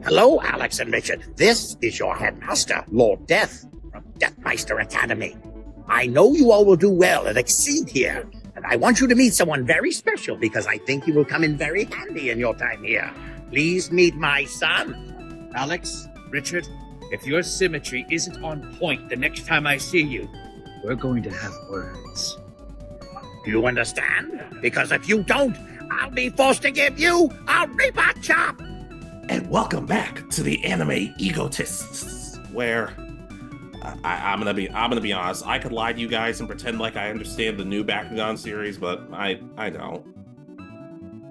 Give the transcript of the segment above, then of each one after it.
Hello, Alex and Richard. This is your headmaster, Lord Death, from Deathmeister Academy. I know you all will do well and exceed here, and I want you to meet someone very special because I think you will come in very handy in your time here. Please meet my son. Alex, Richard, if your symmetry isn't on point the next time I see you, we're going to have words. You understand? Because if you don't, I'll be forced to give you a reebok chop. And welcome back to the Anime Egotists, where I'm gonna be honest. I could lie to you guys and pretend like I understand the new Bakugan series, but I don't.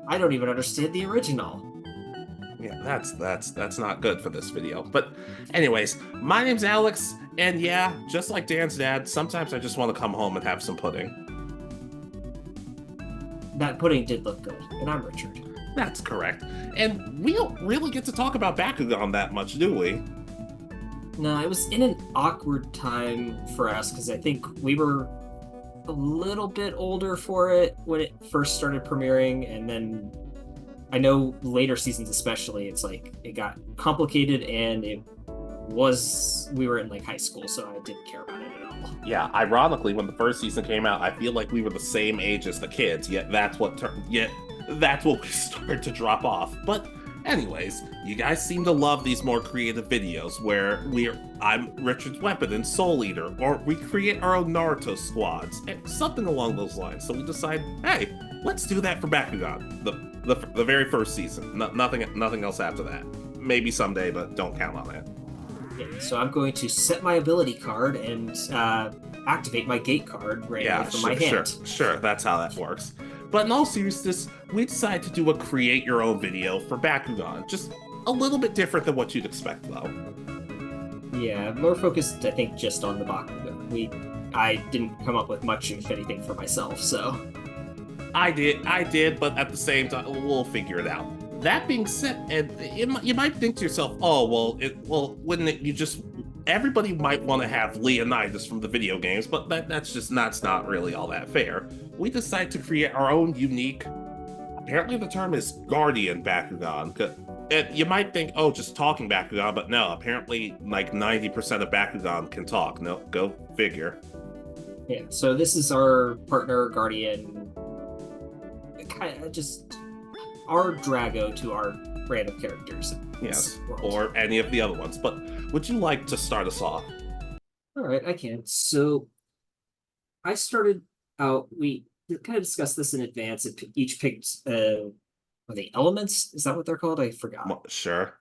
I don't even understand the original. Yeah, that's not good for this video. But anyways, my name's Alex, and yeah, just like Dan's dad, sometimes I just want to come home and have some pudding. That pudding did look good, and I'm Richard. That's correct. And we don't really get to talk about Bakugan that much, do we? No, it was in an awkward time for us, because I think we were a little bit older for it when it first started premiering, and then I know later seasons especially, it's like it got complicated, and we were in like high school, so I didn't care about it at all. Yeah, ironically, when the first season came out, I feel like we were the same age as the kids, yet that's what we started to drop off. But anyways, you guys seem to love these more creative videos where I'm Richard's Weapon and Soul Eater, or we create our own Naruto squads, and something along those lines. So we decide, hey, let's do that for Bakugan, the very first season. Nothing else after that. Maybe someday, but don't count on it. Yeah, so I'm going to set my ability card and activate my gate card randomly from my hand. Sure, that's how that works. But in all seriousness, we decided to do a create your own video for Bakugan. Just a little bit different than what you'd expect, though. Yeah, more focused, I think, just on the Bakugan. I didn't come up with much, if anything, for myself, so... I did, but at the same time, we'll figure it out. That being said, and you might think to yourself, oh, wouldn't it, everybody might want to have Leonidas from the video games, but that's not really all that fair. We decided to create our own unique, apparently the term is Guardian Bakugan. And you might think, oh, just talking Bakugan, but no, apparently like 90% of Bakugan can talk. No, go figure. Yeah, so this is our partner Guardian, kind of just our Drago to our random characters. Yes, or any of the other ones. But would you like to start us off? All right, I can. So I started out, we kind of discussed this in advance. Each picked, are they elements? Is that what they're called? I forgot. Well, sure.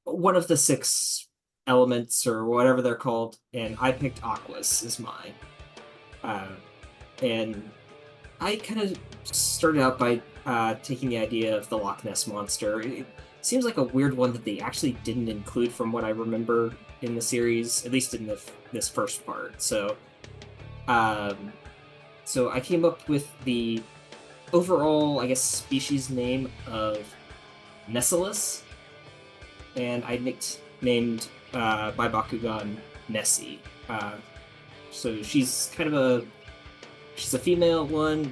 One of the 6 elements or whatever they're called, and I picked Aquas as mine. And I kind of started out by taking the idea of the Loch Ness Monster. It seems like a weird one that they actually didn't include from what I remember in the series, at least in this first part. So I came up with the overall, I guess, species name of Nessalus, and I named my Bakugan Nessie. So she's kind of she's a female one.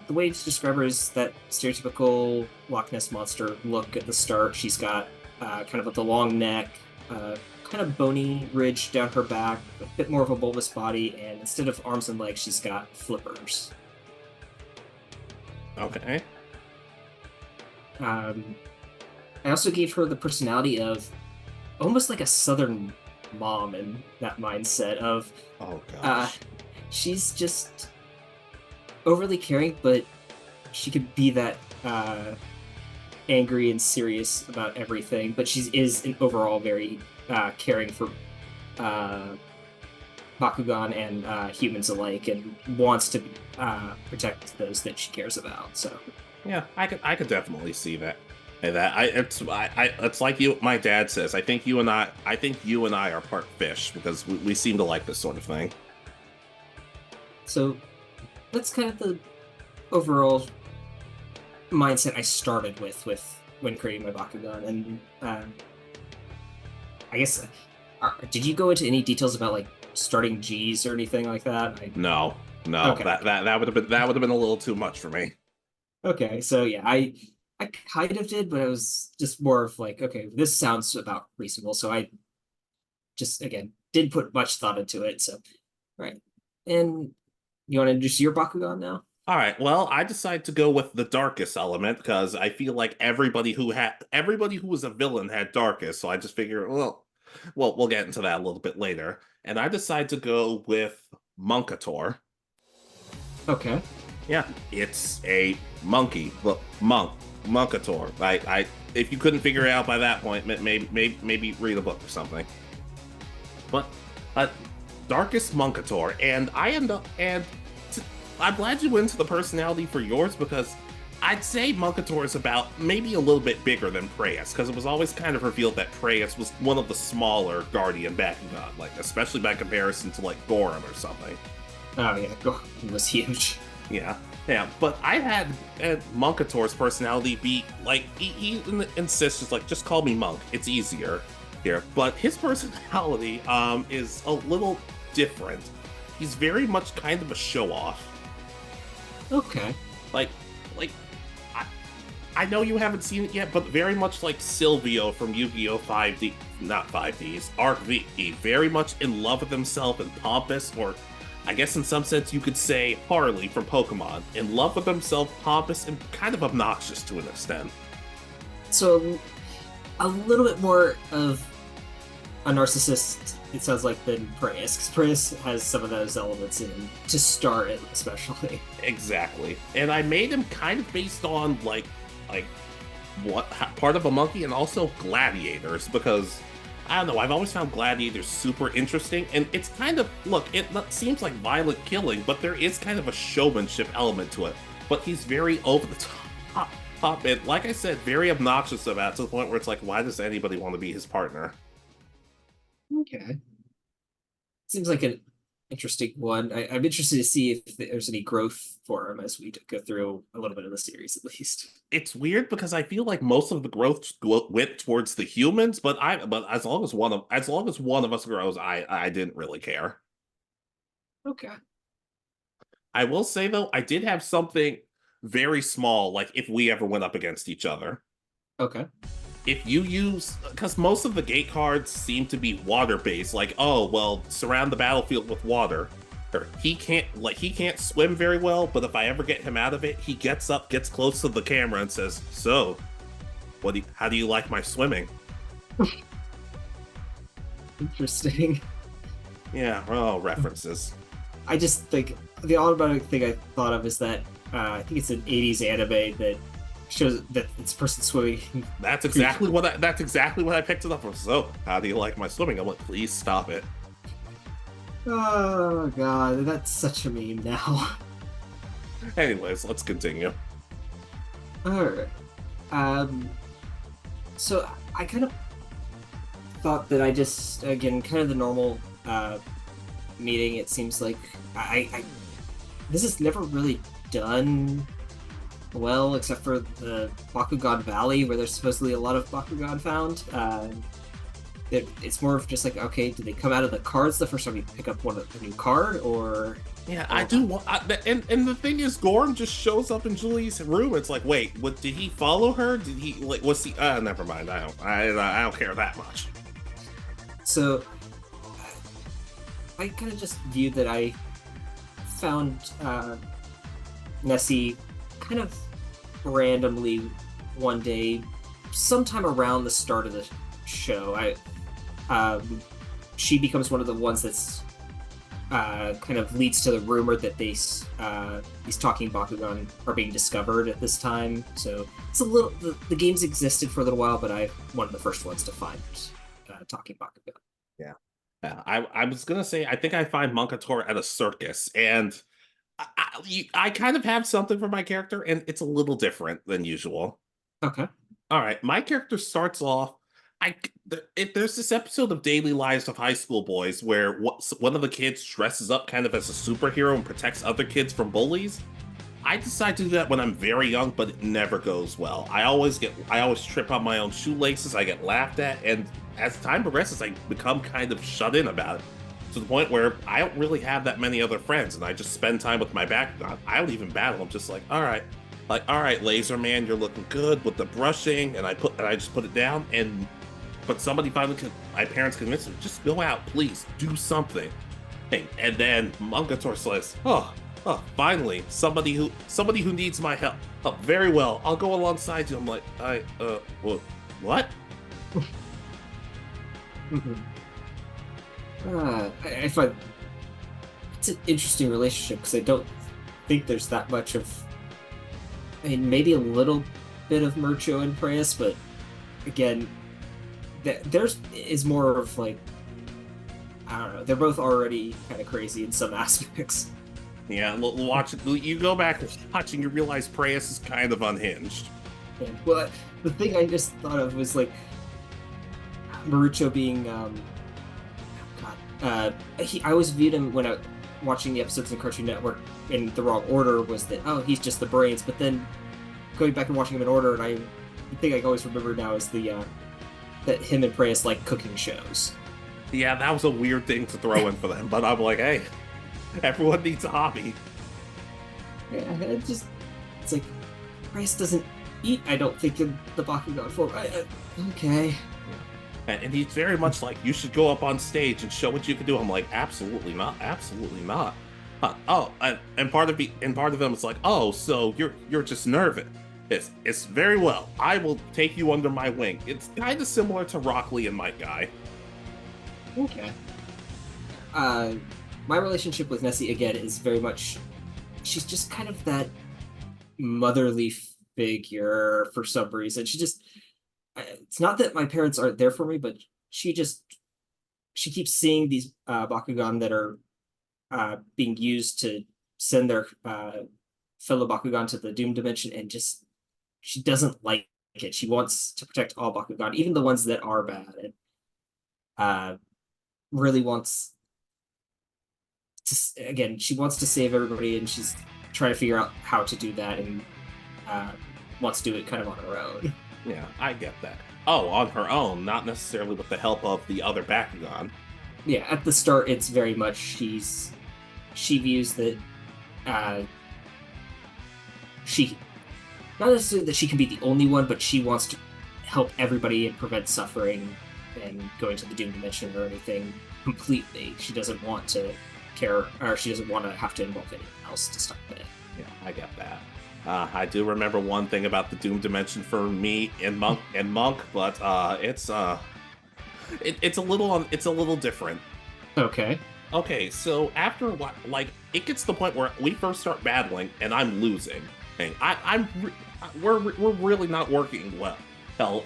The way to describe her is that stereotypical Loch Ness Monster look at the start. She's got kind of the long neck, kind of bony ridge down her back, a bit more of a bulbous body, and instead of arms and legs, she's got flippers. Okay. I also gave her the personality of almost like a southern mom in that mindset of... Oh, gosh. She's just overly caring, but she could be that angry and serious about everything, but she is overall very caring for Bakugan and humans alike, and wants to protect those that she cares about. So yeah, I could definitely see that. And it's like my dad says. I think you and I are part fish because we seem to like this sort of thing. So that's kind of the overall mindset I started with when creating my Bakugan. And I guess, did you go into any details about like starting G's or anything like that? No. Okay. That would have been a little too much for me. Okay, so yeah, I kind of did, but it was just more of like, okay, this sounds about reasonable. So I just again didn't put much thought into it. So right. And you want to introduce your Bakugan now? All right. Well, I decided to go with the darkest element because I feel like everybody who was a villain had darkest. So I just figured, well, we'll get into that a little bit later. And I decided to go with Monkator. Okay. Yeah, it's a monkey. Look, Monkator. If you couldn't figure it out by that point, maybe read a book or something. But darkest Monkator, and I'm glad you went into the personality for yours because I'd say Monkator is about maybe a little bit bigger than Preyas because it was always kind of revealed that Preyas was one of the smaller Guardian Bakugan, like especially by comparison to like Goron or something. Oh yeah, it was huge. Yeah, but I had Monkator's personality be like he insists just call me Monk. It's easier here. But his personality is a little different. He's very much kind of a show off. Okay. Like I know you haven't seen it yet, but very much like Silvio from Yu-Gi-Oh! 5D, not 5Ds, Arc V, very much in love with himself and pompous, or I guess in some sense you could say Harley from Pokémon, in love with himself, pompous, and kind of obnoxious to an extent. So a little bit more of a narcissist, it sounds like, than Preyas, because Preyas has some of those elements in him, to start it especially. Exactly. And I made him kind of based on like what part of a monkey and also gladiators, because I don't know, I've always found gladiators super interesting, and it's kind of, look, it seems like violent killing, but there is kind of a showmanship element to it. But he's very over the top, and like I said, very obnoxious about it, to the point where it's like, why does anybody want to be his partner? Okay. Seems like an interesting one. I'm interested to see if there's any growth for him as we go through a little bit of the series, at least. It's weird because I feel like most of the growth went towards the humans, but as long as one of us grows, I didn't really care. Okay. I will say though, I did have something very small, like if we ever went up against each other. Okay. If you use, because most of the gate cards seem to be water-based, like, oh, well, surround the battlefield with water. Or he can't swim very well, but if I ever get him out of it, he gets up, gets close to the camera, and says, "So, how do you like my swimming?" Interesting. Yeah, well, references. I just think the automatic thing I thought of is that I think it's an '80s anime that shows that it's a person swimming. That's exactly what I picked it up from. So, how do you like my swimming? I'm like, please stop it. Oh god, that's such a meme now. Anyways, let's continue. Alright. So I kind of thought that I just, again, kind of the normal meeting. It seems like I this is never really done well, except for the Bakugan Valley, where there's supposedly a lot of Bakugan found. It's more of just like, okay, do they come out of the cards the first time you pick up a new card, or? Yeah, I do want, and the thing is, Gorm just shows up in Julie's room. It's like, wait, what? Did he follow her? Did he like? What's the? Never mind. I don't care that much. So, I kind of just viewed that I found Nessie kind of randomly one day, sometime around the start of the show. She becomes one of the ones that's kind of leads to the rumor that these talking Bakugan are being discovered at this time. So it's a little, the games existed for a little while, but I'm one of the first ones to find talking Bakugan. Yeah. I was gonna say, I think I find Monkator at a circus, and I kind of have something for my character, and it's a little different than usual. Okay. All right, my character starts off. There's this episode of Daily Lives of High School Boys where one of the kids dresses up kind of as a superhero and protects other kids from bullies. I decide to do that when I'm very young, but it never goes well. I always trip on my own shoelaces. I get laughed at, and as time progresses, I become kind of shut in about it, to the point where I don't really have that many other friends, and I just spend time with my Bakugan. I don't even battle. I'm just like, all right, Like, all right, Laser Man, you're looking good with the brushing, and I just put it down, but somebody finally, my parents convinced me, just go out, please, do something. And then Mungator says, finally, somebody who needs my help. Oh, very well, I'll go alongside you. I'm like, what? I find it's an interesting relationship because I don't think there's that much of. I mean, maybe a little bit of Murcho and Preyas, but again, there's is more of like, I don't know. They're both already kind of crazy in some aspects. Yeah, watch it. You go back and watch, and you realize Preyas is kind of unhinged. Yeah. Well, the thing I just thought of was like Marucho being, I always viewed him when watching the episodes of Cartoon Network in the wrong order was that, he's just the brains. But then going back and watching him in order, and the thing I always remember now is that him and Preyas like cooking shows. Yeah, that was a weird thing to throw in for them, but I'm like, hey, everyone needs a hobby. Yeah, it's like Preyas doesn't eat, I don't think, in the Bakugan form. Okay. And he's very much like, you should go up on stage and show what you can do. I'm like, absolutely not, absolutely not. And part of them is like, so you're just nervous. It's very well. I will take you under my wing. It's kind of similar to Rock Lee and Mike Guy. Okay. My relationship with Nessie again is very much. She's just kind of that motherly figure for some reason. She just. It's not that my parents aren't there for me, but she keeps seeing these Bakugan that are being used to send their fellow Bakugan to the Doom Dimension, and just she doesn't like it. She wants to protect all Bakugan, even the ones that are bad, and really wants to. Again, she wants to save everybody, and she's trying to figure out how to do that, and wants to do it kind of on her own. Yeah, I get that. On her own, not necessarily with the help of the other Bakugan. Yeah, at the start, it's very much she views that she, not necessarily that she can be the only one, but she wants to help everybody and prevent suffering and going to the Doom Dimension or anything completely. She doesn't want to care, or she doesn't want to have to involve anyone else to stop it. Yeah, I get that. I do remember one thing about the Doom Dimension for me and Monk, but it's a little different. Okay, so after a while, like, it gets to the point where we first start battling and I'm losing, and we're really not working well.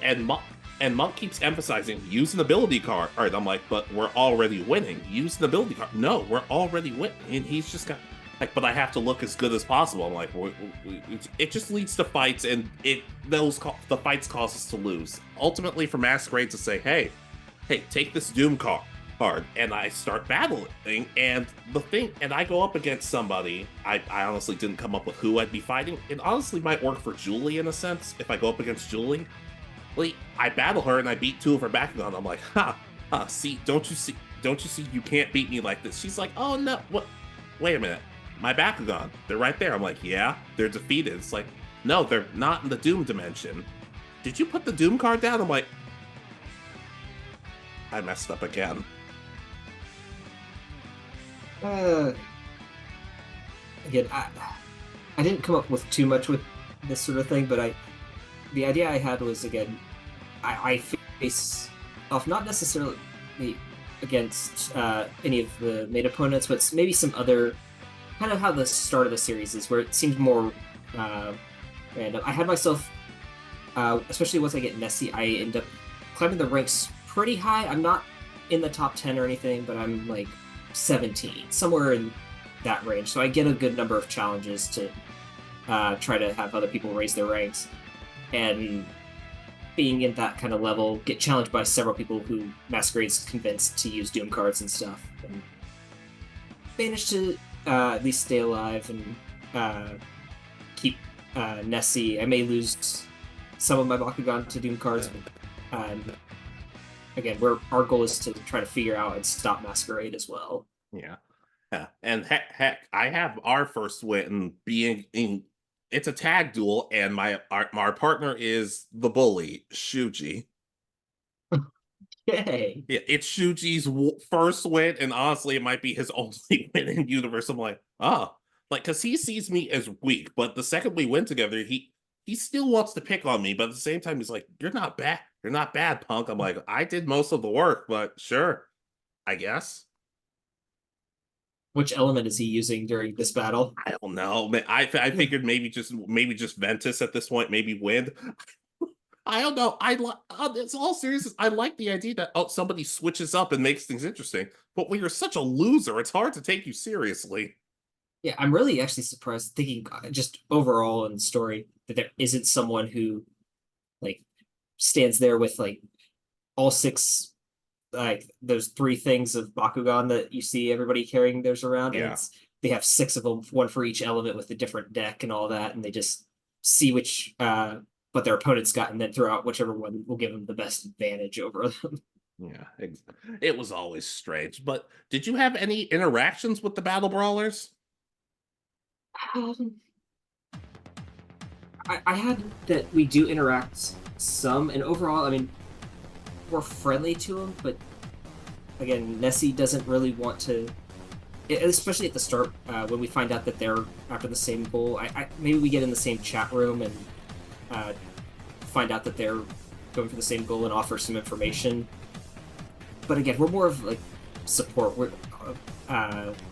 And Monk keeps emphasizing use an ability card. All right, I'm like, but we're already winning. Use an ability card. No, we're already winning, and he's just got. Like, but I have to look as good as possible. I'm like, it just leads to fights, and the fights cause us to lose. Ultimately, for Masquerade to say, hey, take this Doom card, and I start battling, and I go up against somebody. I honestly didn't come up with who I'd be fighting. It honestly might work for Julie in a sense. If I go up against Julie, I battle her and I beat two of her Bakugan. I'm like, see, don't you see, you can't beat me like this. She's like, oh no, what? Wait a minute. My Bakugan, they're right there. I'm like, yeah, they're defeated. It's like, no, they're not in the Doom Dimension. Did you put the Doom card down? I'm like, I messed up again. Again, I didn't come up with too much with this sort of thing, but the idea I had was, again, I face off not necessarily against any of the main opponents, but maybe some other. Kind of how the start of the series is, where it seems more random. I had myself, especially once I get Nessie, I end up climbing the ranks pretty high. I'm not in the top 10 or anything, but I'm like 17, somewhere in that range. So I get a good number of challenges to try to have other people raise their ranks. And being in that kind of level, get challenged by several people who Masquerade's convinced to use Doom cards and stuff. And managed to at least stay alive and keep Nessie. I may lose some of my Bakugan to Doom cards, but again, our goal is to try to figure out and stop Masquerade as well. Yeah. And heck, I have our first win being it's a tag duel, and our partner is the bully, Shuji. Yay. Yeah, it's Shuji's first win, and honestly, it might be his only win in universe. I'm like, oh, like, because he sees me as weak, but the second we win together, he still wants to pick on me, but at the same time, he's like, you're not bad. You're not bad, punk. I'm like, I did most of the work, but sure, I guess. Which element is he using during this battle? I don't know. I figured maybe just Ventus at this point, maybe wind. I don't know. It's all serious. I like the idea that somebody switches up and makes things interesting. But when you're such a loser, it's hard to take you seriously. Yeah, I'm really actually surprised, thinking just overall in the story, that there isn't someone who like stands there with like all six, like those three things of Bakugan that you see everybody carrying theirs around, and Yeah. they have six of them, one for each element with a different deck and all that, and they just see which what their opponent's got, and then throw out whichever one will give them the best advantage over them. Yeah, it was always strange. But did you have any interactions with the battle brawlers? Um, I had that we do interact some, and overall, I mean, we're friendly to them, but again, Nessie doesn't really want to, especially at the start, when we find out that they're after the same goal. Maybe we get in the same chat room and find out that they're going for the same goal and offer some information. But again, we're more of like support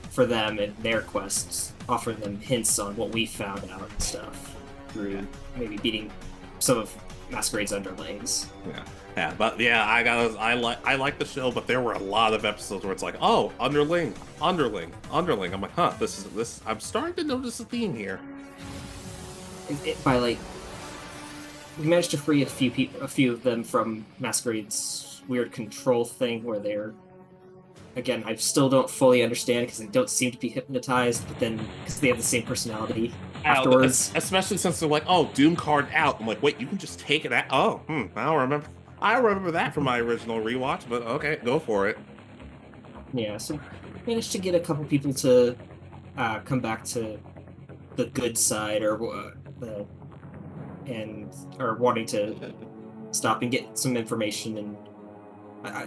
for them and their quests, offering them hints on what we found out and stuff through maybe beating some of Masquerade's underlings. Yeah, but yeah, I like the show, but there were a lot of episodes where it's like, oh, underling. I'm like, huh, this. I'm starting to notice a theme here. By like, we managed to free a few of them from Masquerade's weird control thing, where they're, again, I still don't fully understand because they don't seem to be hypnotized, but then because they have the same personality afterwards. Especially since they're like, oh, Doom card out. I'm like, wait, you can just take it out. Oh, I don't remember. I remember that from my original rewatch, but okay, go for it. Yeah, so managed to get a couple people to come back to the good side, or wanting to stop and get some information. And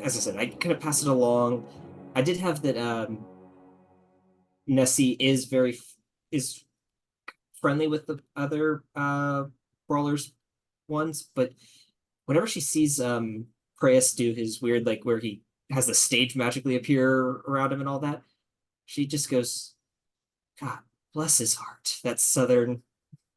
as I said, I kind of pass it along. I did have that Nessie is friendly with the other brawlers ones, but whenever she sees Preyas do his weird, like, where he has the stage magically appear around him and all that, she just goes, God bless his heart. That southern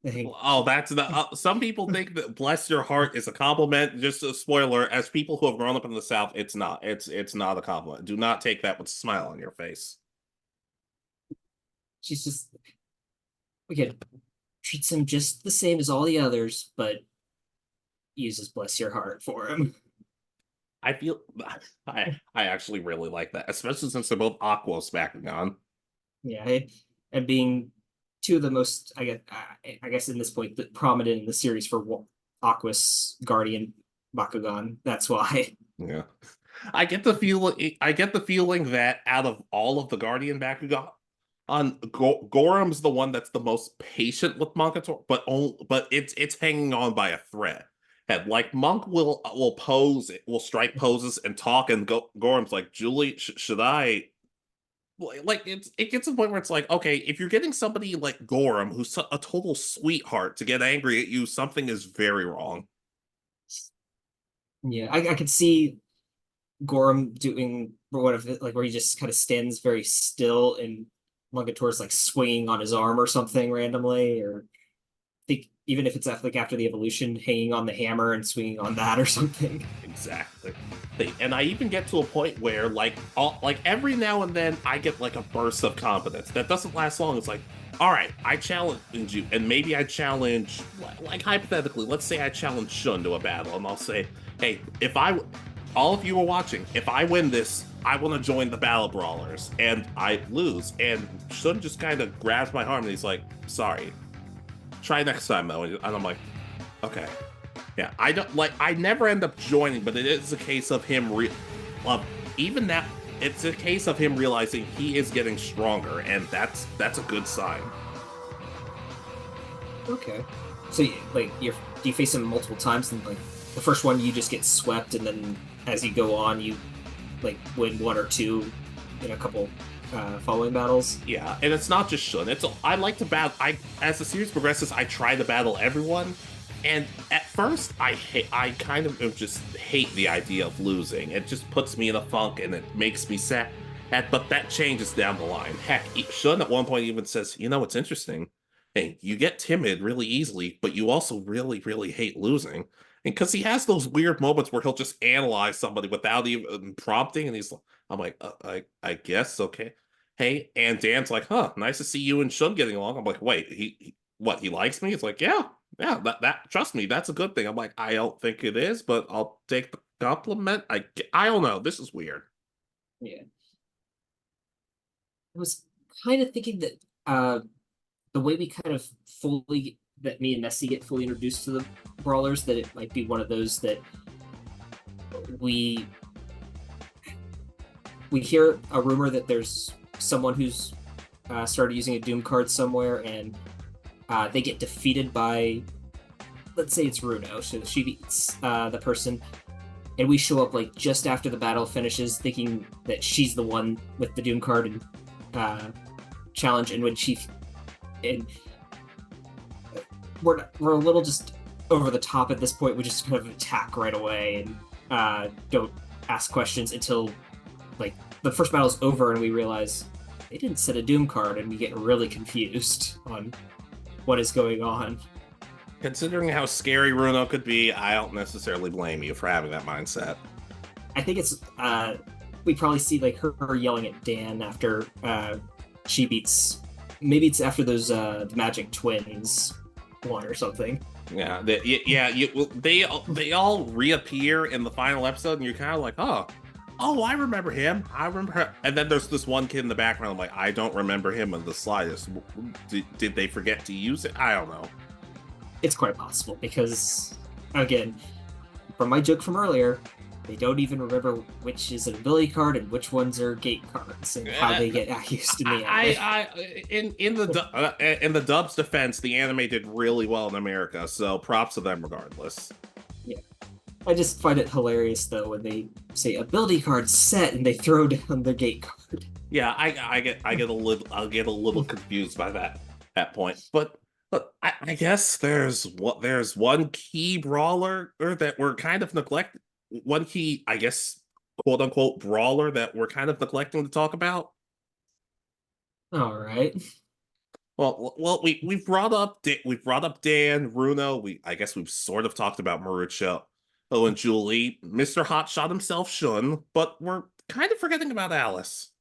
thing. Oh, that's the. Some people think that "bless your heart" is a compliment. Just a spoiler: as people who have grown up in the South, it's not. It's not a compliment. Do not take that with a smile on your face. She's just, again, treats him just the same as all the others, but uses "bless your heart" for him. I feel I actually really like that, especially since they're both Aquos Bakugan. Yeah, and being two of the most, I guess in this point, prominent in the series for Aquos Guardian Bakugan. That's why. Yeah, I get the feeling that out of all of the Guardian Bakugan, Gorham's the one that's the most patient with Monkator, but it's hanging on by a thread. And like Monk will strike poses and talk, and Gorham's like, Julie, should I? Like it gets to the point where it's like, okay, if you're getting somebody like Gorham, who's a total sweetheart, to get angry at you, something is very wrong. Yeah, I could see Gorham doing one of it, like where he just kind of stands very still, and Mungator's like swinging on his arm or something randomly, or think even if it's after the evolution, hanging on the hammer and swinging on that or something. Exactly. And I even get to a point where like every now and then I get like a burst of confidence that doesn't last long. It's like, all right, I challenge you, and maybe I challenge, like hypothetically, let's say I challenge Shun to a battle, and I'll say, hey, all of you are watching, if I win this, I want to join the Battle Brawlers, and I lose, and Shun just kind of grabs my arm and he's like, sorry, try next time though, and I'm like, okay. Yeah, I never end up joining, but it is a case of him it's a case of him realizing he is getting stronger, and that's a good sign. Okay. So, do you face him multiple times, and like the first one you just get swept, and then as you go on, you like win one or two in a couple following battles? Yeah, and it's not just Shun. I like to battle. As the series progresses, I try to battle everyone. And at first, I kind of just hate the idea of losing. It just puts me in a funk and it makes me sad. But that changes down the line. Heck, Shun at one point even says, "You know, it's interesting. Hey, you get timid really easily, but you also really, really hate losing." And because he has those weird moments where he'll just analyze somebody without even prompting, and I'm like, I guess okay. Hey, and Dan's like, "Huh, nice to see you and Shun getting along." I'm like, "Wait, what? He likes me?" It's like, "Yeah, yeah, that trust me, that's a good thing." I'm like, "I don't think it is, but I'll take the compliment." I don't know. This is weird. Yeah. I was kind of thinking that the way we kind of fully that me and Nessie get fully introduced to the brawlers, that it might be one of those that we hear a rumor that there's someone who's started using a Doom card somewhere, and they get defeated by, let's say it's Runo, so she beats the person, and we show up like just after the battle finishes, thinking that she's the one with the Doom card and challenge, and when we're a little just over the top at this point. We just kind of attack right away and don't ask questions until like the first battle's over, and we realize they didn't set a Doom card, and we get really confused on what is going on. Considering how scary Runo could be, I don't necessarily blame you for having that mindset. I think it's we probably see like her yelling at Dan after she beats. Maybe it's after those the Magic Twins one or something. Yeah, they all reappear in the final episode, and you're kind of like, oh, I remember him. I remember her. And then there's this one kid in the background. I'm like, I don't remember him in the slightest. Did they forget to use it? I don't know. It's quite possible because, again, from my joke from earlier, they don't even remember which is an ability card and which ones are gate cards and how they get used in the anime. In the dub's defense, the anime did really well in America, so props to them regardless. Yeah, I just find it hilarious though when they say ability card set and they throw down the gate card. Yeah, I get a little confused by that point, but. I guess there's one key brawler that we're kind of neglecting. One key, I guess, quote unquote brawler that we're kind of neglecting to talk about. All right. Well, we've brought up Dan, Runo. I guess we've sort of talked about Marucho, and Julie, Mr. Hotshot himself, Shun, but we're kind of forgetting about Alice.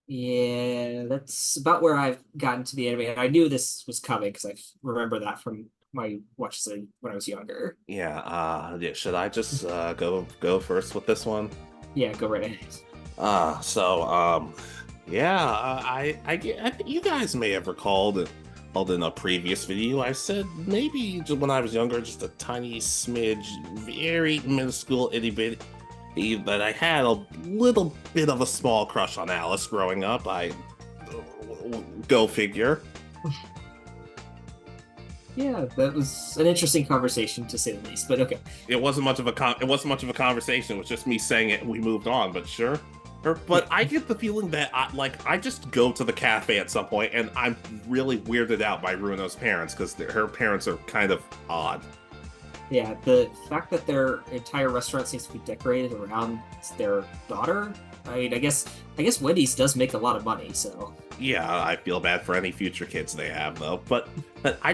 Yeah, that's about where I've gotten to the anime. I knew this was coming because I remember that from my watches when I was younger. Yeah, should I just go first with this one? Yeah, go right ahead. I think you guys may have recalled it in a previous video. I said maybe just when I was younger, just a tiny smidge, very minuscule itty bitty, that I had a little bit of a small crush on Alice growing up. Go figure. Yeah, that was an interesting conversation to say the least. But okay, it wasn't much of a conversation. It was just me saying it, and we moved on. But sure. But I get the feeling that I just go to the cafe at some point, and I'm really weirded out by Runo's parents because her parents are kind of odd. Yeah, the fact that their entire restaurant seems to be decorated around their daughter. I mean, I guess Wendy's does make a lot of money, so. Yeah, I feel bad for any future kids they have though. But I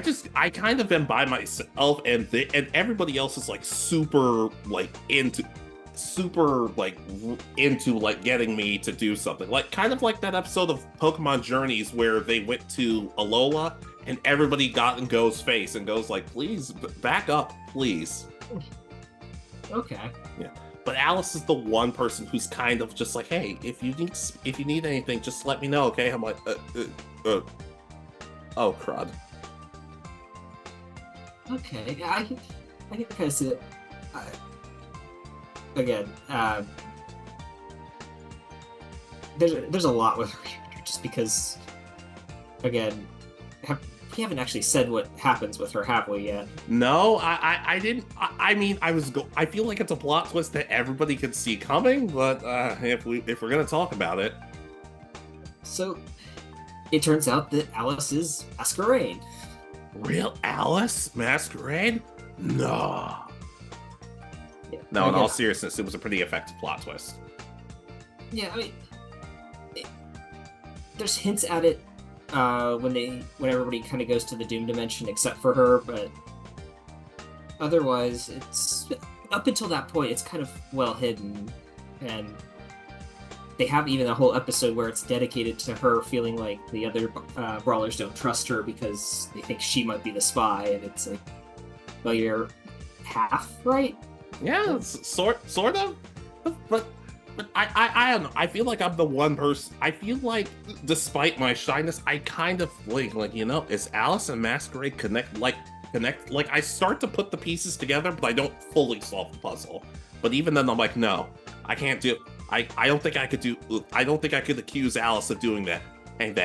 kind of am by myself, and everybody else is like super into getting me to do something. Like kind of like that episode of Pokemon Journeys where they went to Alola and everybody got in Go's face and Go's like, please back up, please. Okay. Yeah. But Alice is the one person who's kind of just like, hey, if you need anything, just let me know, okay? I'm like, oh crud. Okay, yeah, I can kind of see it. Again, there's a lot with her just because, again, we haven't actually said what happens with her, have we yet? No, I didn't. I mean, I feel like it's a plot twist that everybody could see coming, but if we're gonna talk about it, So, it turns out that Alice is Masquerade. real Alice Masquerade? No. Yeah, No, in again, all seriousness, it was a pretty effective plot twist. Yeah, I mean, there's hints at it when everybody kind of goes to the Doom dimension, except for her. But otherwise, it's up until that point, it's kind of well hidden, and they have even a whole episode where it's dedicated to her feeling like the other brawlers don't trust her because they think she might be the spy, and it's like, well, you're half right. Yeah, sort of, but I don't know. I feel like I'm the one person. I feel like, despite my shyness, I kind of think like, is Alice and Masquerade connect? Like I start to put the pieces together, but I don't fully solve the puzzle. But even then, I'm like, no, I can't do. I don't think I could do. I don't think I could accuse Alice of doing that. And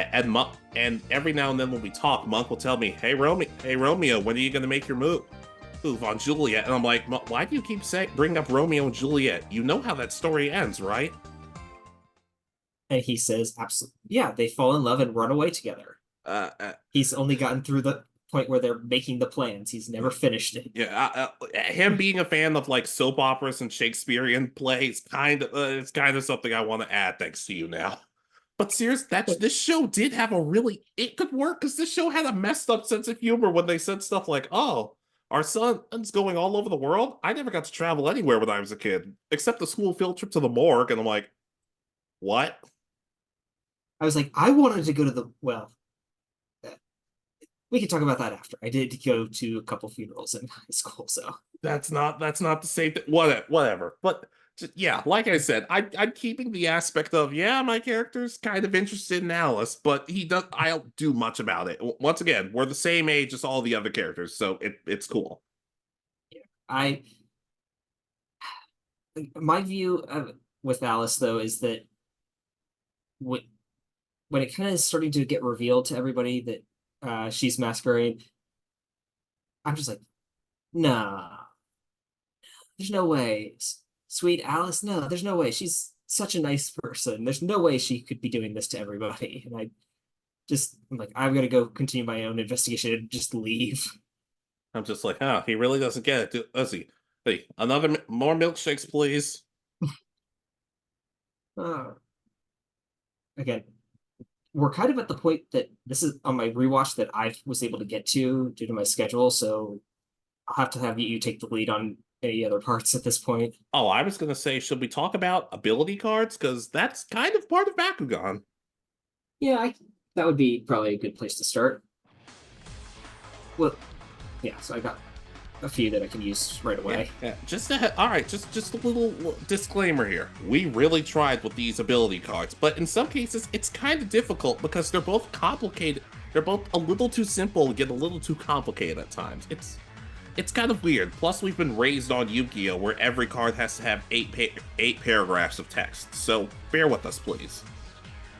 every now and then when we talk, Monk will tell me, hey Romeo, when are you gonna make your move on Juliet? And I'm like, why do you keep bring up Romeo and Juliet? You know how that story ends, right? And he says, absolutely, yeah, they fall in love and run away together. He's only gotten through the point where they're making the plans. He's never finished it. Yeah, him being a fan of like soap operas and Shakespearean plays, it's kind of something I want to add thanks to you now. But seriously, this show did have it could work because this show had a messed up sense of humor when they said stuff like, oh, our son's going all over the world. I never got to travel anywhere when I was a kid, except the school field trip to the morgue. And I'm like, what? I was like, I wanted to go to we can talk about that after. I did go to a couple funerals in high school, so. That's not the same thing. Whatever. But yeah, like I said, I'm keeping the aspect of, yeah, my character's kind of interested in Alice, but I don't do much about it. Once again, we're the same age as all the other characters, so it's cool. Yeah, my view with Alice, though, is that when it kind of is starting to get revealed to everybody that she's Masquerade, I'm just like, nah, there's no way. Sweet Alice, no, there's no way. She's such a nice person. There's no way she could be doing this to everybody. And I'm like, I'm gonna go continue my own investigation and just leave. I'm just like, oh, he really doesn't get it, does he? Hey, more milkshakes, please. Again, we're kind of at the point that this is on my rewatch that I was able to get to due to my schedule, so I'll have to have you take the lead on any other parts at this point. Oh, I was going to say, should we talk about ability cards? Because that's kind of part of Bakugan. Yeah, that would be probably a good place to start. Well, yeah, so I got a few that I can use right away. Yeah. All right, just a little disclaimer here. We really tried with these ability cards, but in some cases, it's kind of difficult because they're both complicated. They're both a little too simple and get a little too complicated at times. It's kind of weird. Plus, we've been raised on Yugioh, where every card has to have eight paragraphs of text. So bear with us, please.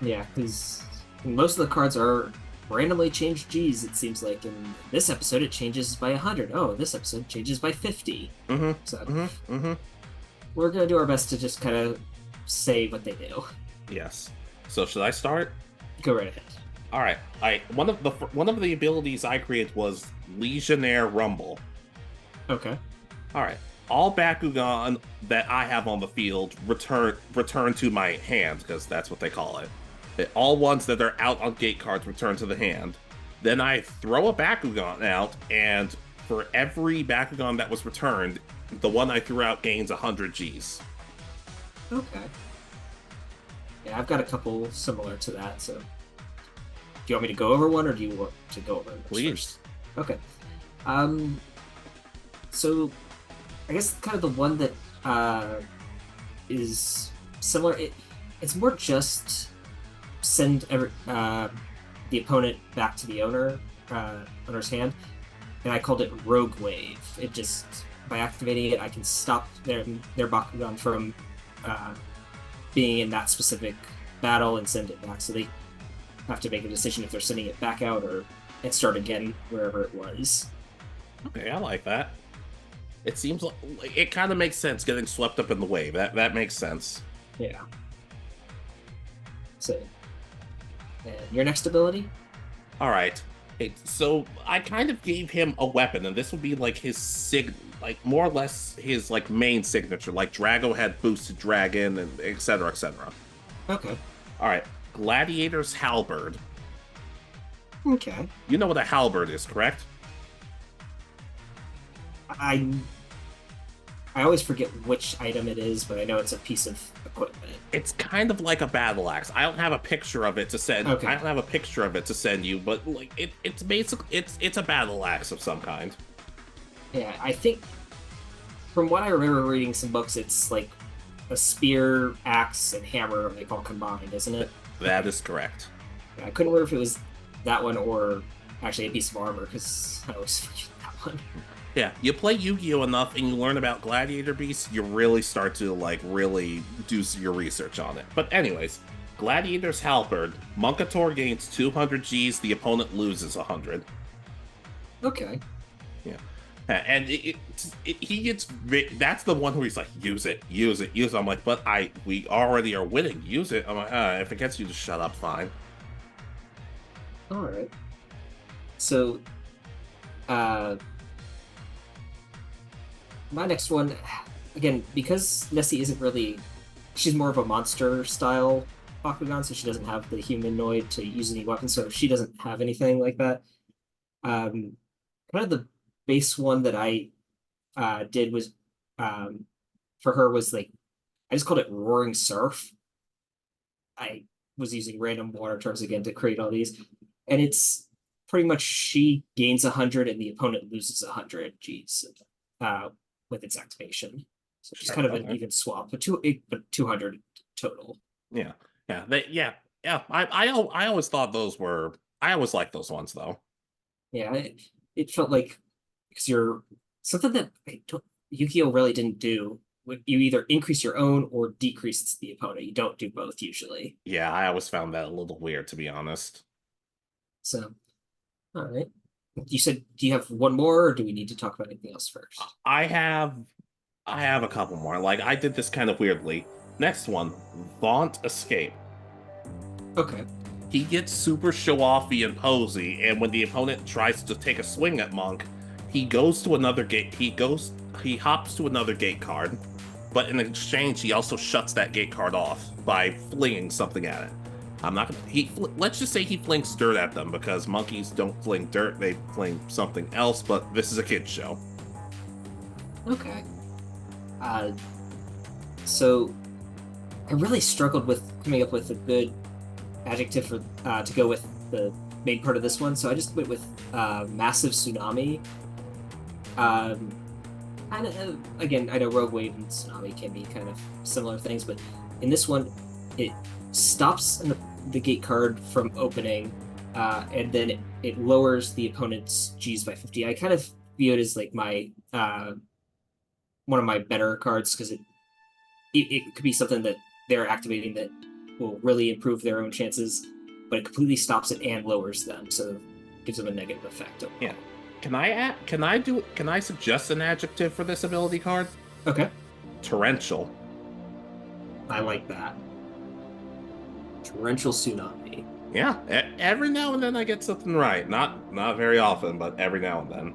Yeah, because most of the cards are randomly changed G's, it seems like. In this episode, it changes by 100. Oh, this episode changes by 50. So we're going to do our best to just kind of say what they do. Yes. So should I start? Go right ahead. All right. One of the abilities I created was Legionnaire Rumble. Okay. All right. All Bakugan that I have on the field return to my hand, because that's what they call it. All ones that are out on gate cards return to the hand. Then I throw a Bakugan out, and for every Bakugan that was returned, the one I threw out gains 100 Gs. Okay. Yeah, I've got a couple similar to that, so... Do you want me to go over one, or do you want to go over this Please. first? Okay. So, I guess kind of the one that is similar, it's more just send the opponent back to the owner's hand, and I called it Rogue Wave. It just, by activating it, I can stop their Bakugan from being in that specific battle and send it back, so they have to make a decision if they're sending it back out or and start again wherever it was. Okay, I like that. It seems like it kind of makes sense getting swept up in the wave. That makes sense. Yeah. So, and your next ability? All right. Hey, so I kind of gave him a weapon, and this would be like his like more or less his like main signature. Like Drago had boosted dragon, and etc. etc. Okay. All right, Gladiator's halberd. Okay. You know what a halberd is, correct? I always forget which item it is, but I know it's a piece of equipment. It's kind of like a battle axe. I don't have a picture of it to send. Okay. I don't have a picture of it to send you, but like it's basically it's a battle axe of some kind. Yeah, I think from what I remember reading some books, it's like a spear, axe, and hammer, like all combined, isn't it? That is correct. I couldn't remember if it was that one or actually a piece of armor, because I always forget that one. Yeah, you play Yu-Gi-Oh enough and you learn about gladiator beasts, you really start to like really do your research on it. But anyways, Gladiator's halberd. Munkator gains 200 Gs, the opponent loses 100. Okay. Yeah. And he gets, that's the one where he's like, use it. I'm like, but we already are winning. Use it. I'm like, if it gets you to shut up, fine. All right. So, my next one, again, because Nessie isn't really, she's more of a monster style Bakugan, so she doesn't have the humanoid to use any weapons, so she doesn't have anything like that. Kind of the base one that I did was for her was like, I just called it Roaring Surf. I was using random water terms again to create all these, and it's pretty much she gains 100 and the opponent loses 100 Gs with its activation. So just kind of an even swap, but 200 total. Yeah. I always thought those were. I always liked those ones though. Yeah, it felt like because you're something that Yukio really didn't do. You either increase your own or decrease the opponent. You don't do both usually. Yeah, I always found that a little weird, to be honest. So, all right. You said, do you have one more, or do we need to talk about anything else first? I have a couple more. Like I did this kind of weirdly. Next one, Vaunt Escape. Okay. He gets super show-offy and posy, and when the opponent tries to take a swing at Monk, he goes to another gate. He hops to another gate card, but in exchange, he also shuts that gate card off by flinging something at it. I'm not gonna. Let's just say he flings dirt at them because monkeys don't fling dirt; they fling something else. But this is a kids show. Okay. So I really struggled with coming up with a good adjective for to go with the main part of this one, so I just went with Massive Tsunami. Kind of, again, I know Rogue Wave and Tsunami can be kind of similar things, but in this one, it stops the gate card from opening, and then it lowers the opponent's Gs by 50. I kind of view it as like my one of my better cards because it could be something that they're activating that will really improve their own chances, but it completely stops it and lowers them, so it gives them a negative effect. Overall. Yeah. Can I suggest an adjective for this ability card? Okay. Torrential. I like that. Torrential Tsunami. Yeah, every now and then I get something right. Not very often, but every now and then.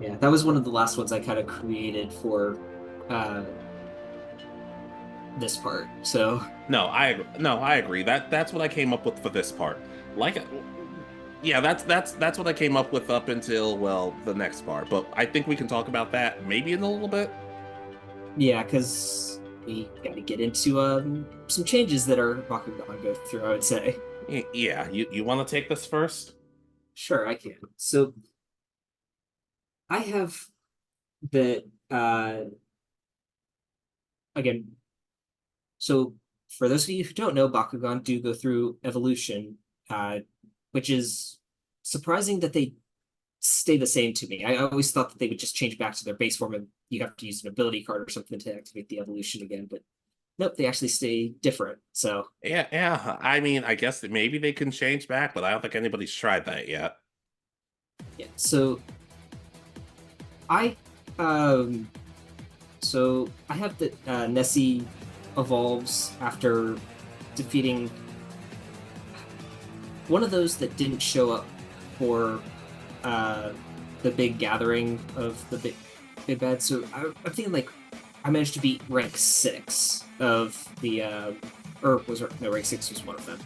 Yeah, that was one of the last ones I kind of created for this part. So No, I agree. That's what I came up with for this part. Yeah, that's what I came up with up until the next part. But I think we can talk about that maybe in a little bit. Yeah, because we got to get into some changes that our Bakugan go through, I would say. Yeah, you want to take this first? Sure, I can. So I have the again. So for those of you who don't know, Bakugan do go through evolution, which is surprising that they stay the same to me. I always thought that they would just change back to their base form and you have to use an ability card or something to activate the evolution again, but Nope, they actually stay different. So Yeah. I mean, I guess that maybe they can change back, but I don't think anybody's tried that yet. yeah. I um I have that Nessie evolves after defeating one of those that didn't show up for the big gathering of the big bad. So I'm thinking like I managed to beat rank 6 of the or was it, no, rank 6 was one of them.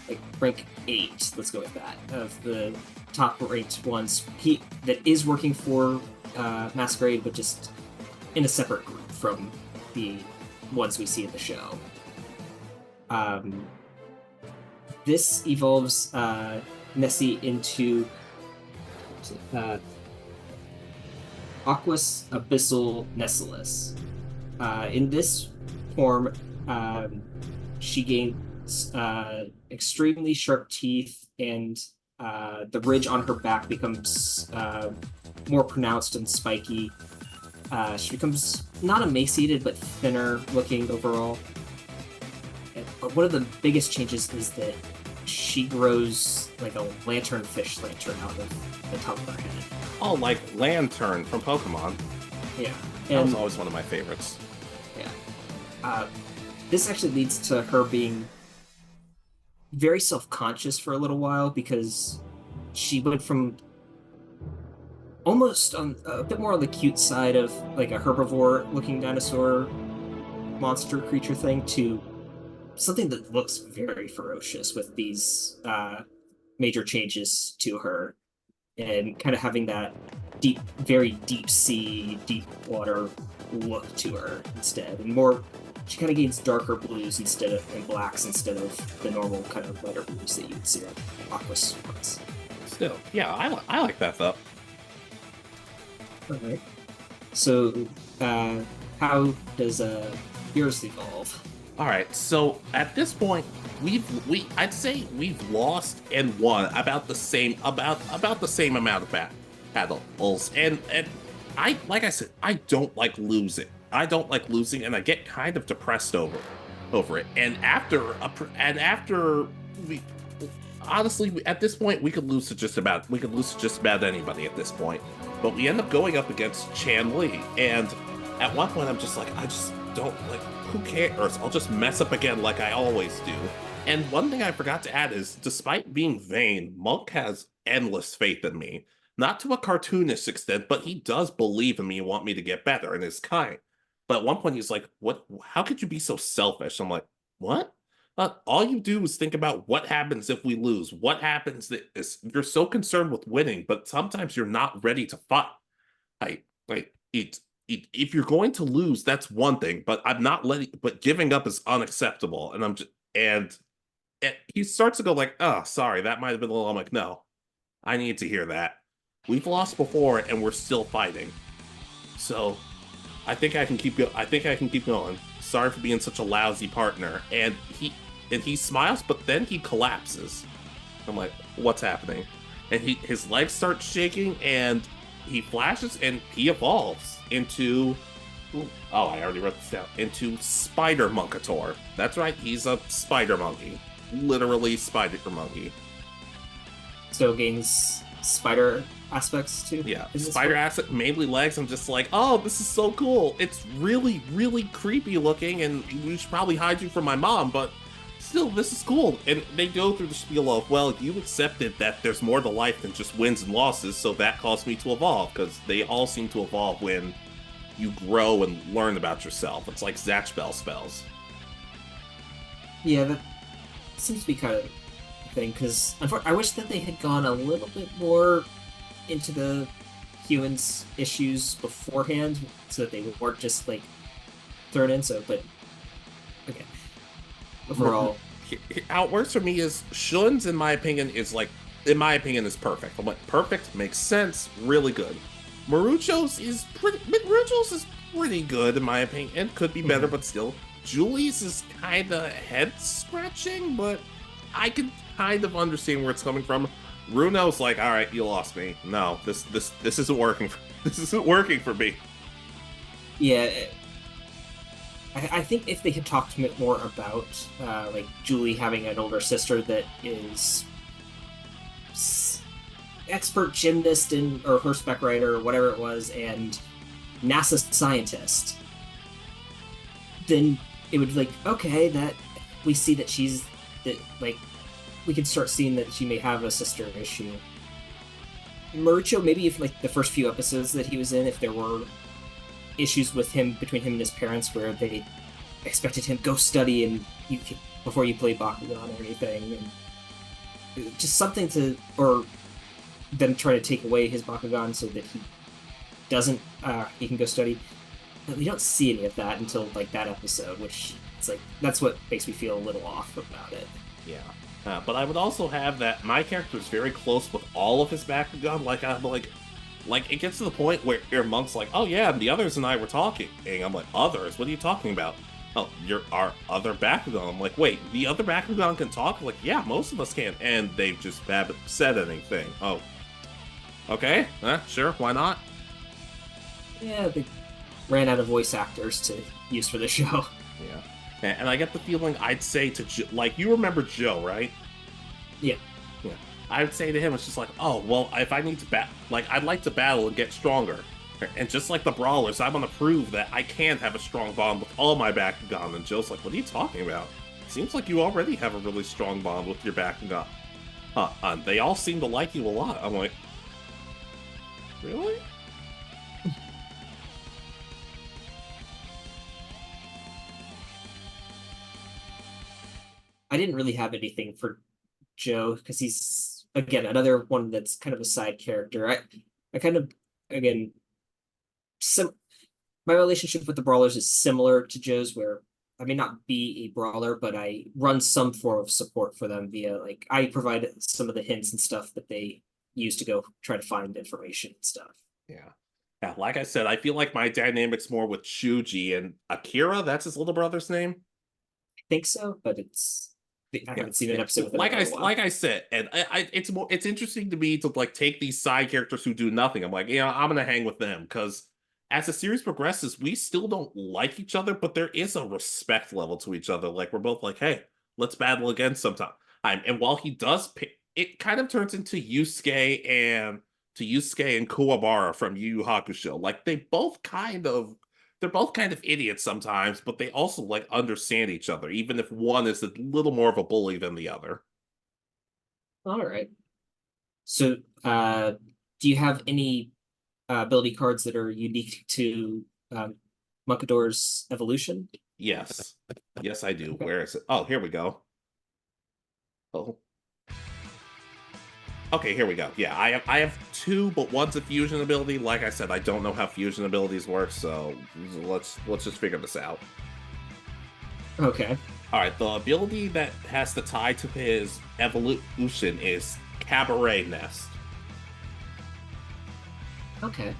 Like rank 8, let's go with that, of the top ranked ones. He that is working for Masquerade, but just in a separate group from the ones we see in the show. This evolves Nessie into Aquas Abyssal Nessilis. In this form, she gains extremely sharp teeth, and the ridge on her back becomes more pronounced and spiky. She becomes not emaciated, but thinner looking overall. But one of the biggest changes is that she grows like a lanternfish lantern out of the top of her head. Oh, like Lantern from Pokemon. Yeah. That was And always one of my favorites. yeah. This actually leads to her being very self-conscious for a little while, because she went from almost on a bit more on the cute side of like a herbivore looking dinosaur monster creature thing to something that looks very ferocious with these major changes to her, and kind of having that deep, very deep sea, deep water look to her instead, and more. She kind of gains darker blues and blacks instead of the normal kind of lighter blues that you would see on Aquas ones. Still, yeah, I like that though. Okay. So, how does yours evolve? All right, so at this point, I'd say we've lost and won about the same amount of battles, and I, like I said, I don't like losing. I don't like losing, and I get kind of depressed over it. And after we, honestly, at this point, we could lose to just about anybody at this point. But we end up going up against Chan Li, and at one point, I'm just like, I just don't like. Who cares? I'll just mess up again like I always do. And one thing I forgot to add is, despite being vain, Monk has endless faith in me. Not to a cartoonish extent, but he does believe in me and want me to get better and is kind. But at one point he's like, "What? How could you be so selfish?" I'm like, "What? All you do is think about what happens if we lose. What happens is you're so concerned with winning, but sometimes you're not ready to fight. If you're going to lose, that's one thing, but but giving up is unacceptable." And he starts to go like, "Oh, sorry, that might have been a little." I'm like, "No, I need to hear that. We've lost before and we're still fighting. So I think I can keep going. Sorry for being such a lousy partner." And he smiles, but then he collapses. I'm like, "What's happening?" And his legs start shaking, and he flashes, and he evolves into, oh, I already wrote this down, into Spider Monkator. That's right, he's a spider monkey. Literally spider monkey. So it gains spider aspects too? Yeah, spider aspect, mainly legs. I'm just like, oh, this is so cool. It's really, really creepy looking, and we should probably hide you from my mom, but still, this is cool. And they go through the spiel of, well, you accepted that there's more to life than just wins and losses, so that caused me to evolve, because they all seem to evolve when you grow and learn about yourself. It's like Zatch spells. Yeah, that seems to be kind of a thing, because I wish that they had gone a little bit more into the humans' issues beforehand, so that they weren't just, like, thrown in, but, okay. Overall, how it works for me is Shun's, in my opinion, is perfect. I'm like, perfect, makes sense, really good. Marucho's is pretty good in my opinion, and could be better, but still. Julie's is kind of head scratching, but I can kind of understand where it's coming from. Runo's like, all right, you lost me. No, this isn't working. This isn't working for me. yeah, I think if they had talked a bit more about like Julie having an older sister that is expert gymnast or horseback rider or whatever it was, and NASA scientist, then it would like, okay, that we see that she's that like we can start seeing that she may have a sister issue. Mauricio, maybe if like the first few episodes that he was in, if there were issues with him between him and his parents where they expected him go study and before you play Bakugan or anything, and just something to, or them try to take away his Bakugan so that he doesn't he can go study. But we don't see any of that until like that episode, which it's like that's what makes me feel a little off about it. Yeah. But I would also have that my character is very close with all of his Bakugan. Like it gets to the point where Monk's like, oh yeah, the others and I were talking. And I'm like, others? What are you talking about? Oh, you're our other Bakugan. I'm like, wait, the other Bakugan can talk? Like, yeah, most of us can. And they just haven't said anything. Oh. Okay, sure, why not? Yeah, they ran out of voice actors to use for the show. Yeah. And I get the feeling I'd say to like, you remember Joe, right? Yeah. Yeah. I would say to him, it's just like, oh, well, if I need to I'd like to battle and get stronger. And just like the Brawlers, I want to prove that I can have a strong bond with all my Bakugan. And Joe's like, what are you talking about? Seems like you already have a really strong bond with your Bakugan. They all seem to like you a lot. I'm like, really? I didn't really have anything for Joe because he's again another one that's kind of a side character. I kind of again my relationship with the Brawlers is similar to Joe's, where I may not be a brawler, but I run some form of support for them via like I provide some of the hints and stuff that they use to go try to find information and stuff. Yeah. Yeah, like I said, I feel like my dynamic's more with Shuji and Akira, that's his little brother's name? I think so, but I haven't seen an episode with it. Like I said, and it's interesting to me to like take these side characters who do nothing. I'm like, yeah, I'm gonna hang with them because as the series progresses, we still don't like each other, but there is a respect level to each other. Like we're both like, hey, let's battle again sometime. And while he does, it kind of turns into Yusuke and Kuwabara from Yu Yu Hakusho. Like they're both kind of idiots sometimes, but they also like understand each other, even if one is a little more of a bully than the other. All right. So, do you have any ability cards that are unique to Munkador's evolution? Yes. Yes, I do. Okay. Where is it? Oh, here we go. Oh. Okay, here we go. Yeah, I have two, but one's a fusion ability. Like I said, I don't know how fusion abilities work, so let's just figure this out. Okay. All right, the ability that has the tie to his evolution is Cabaret Nest. Okay.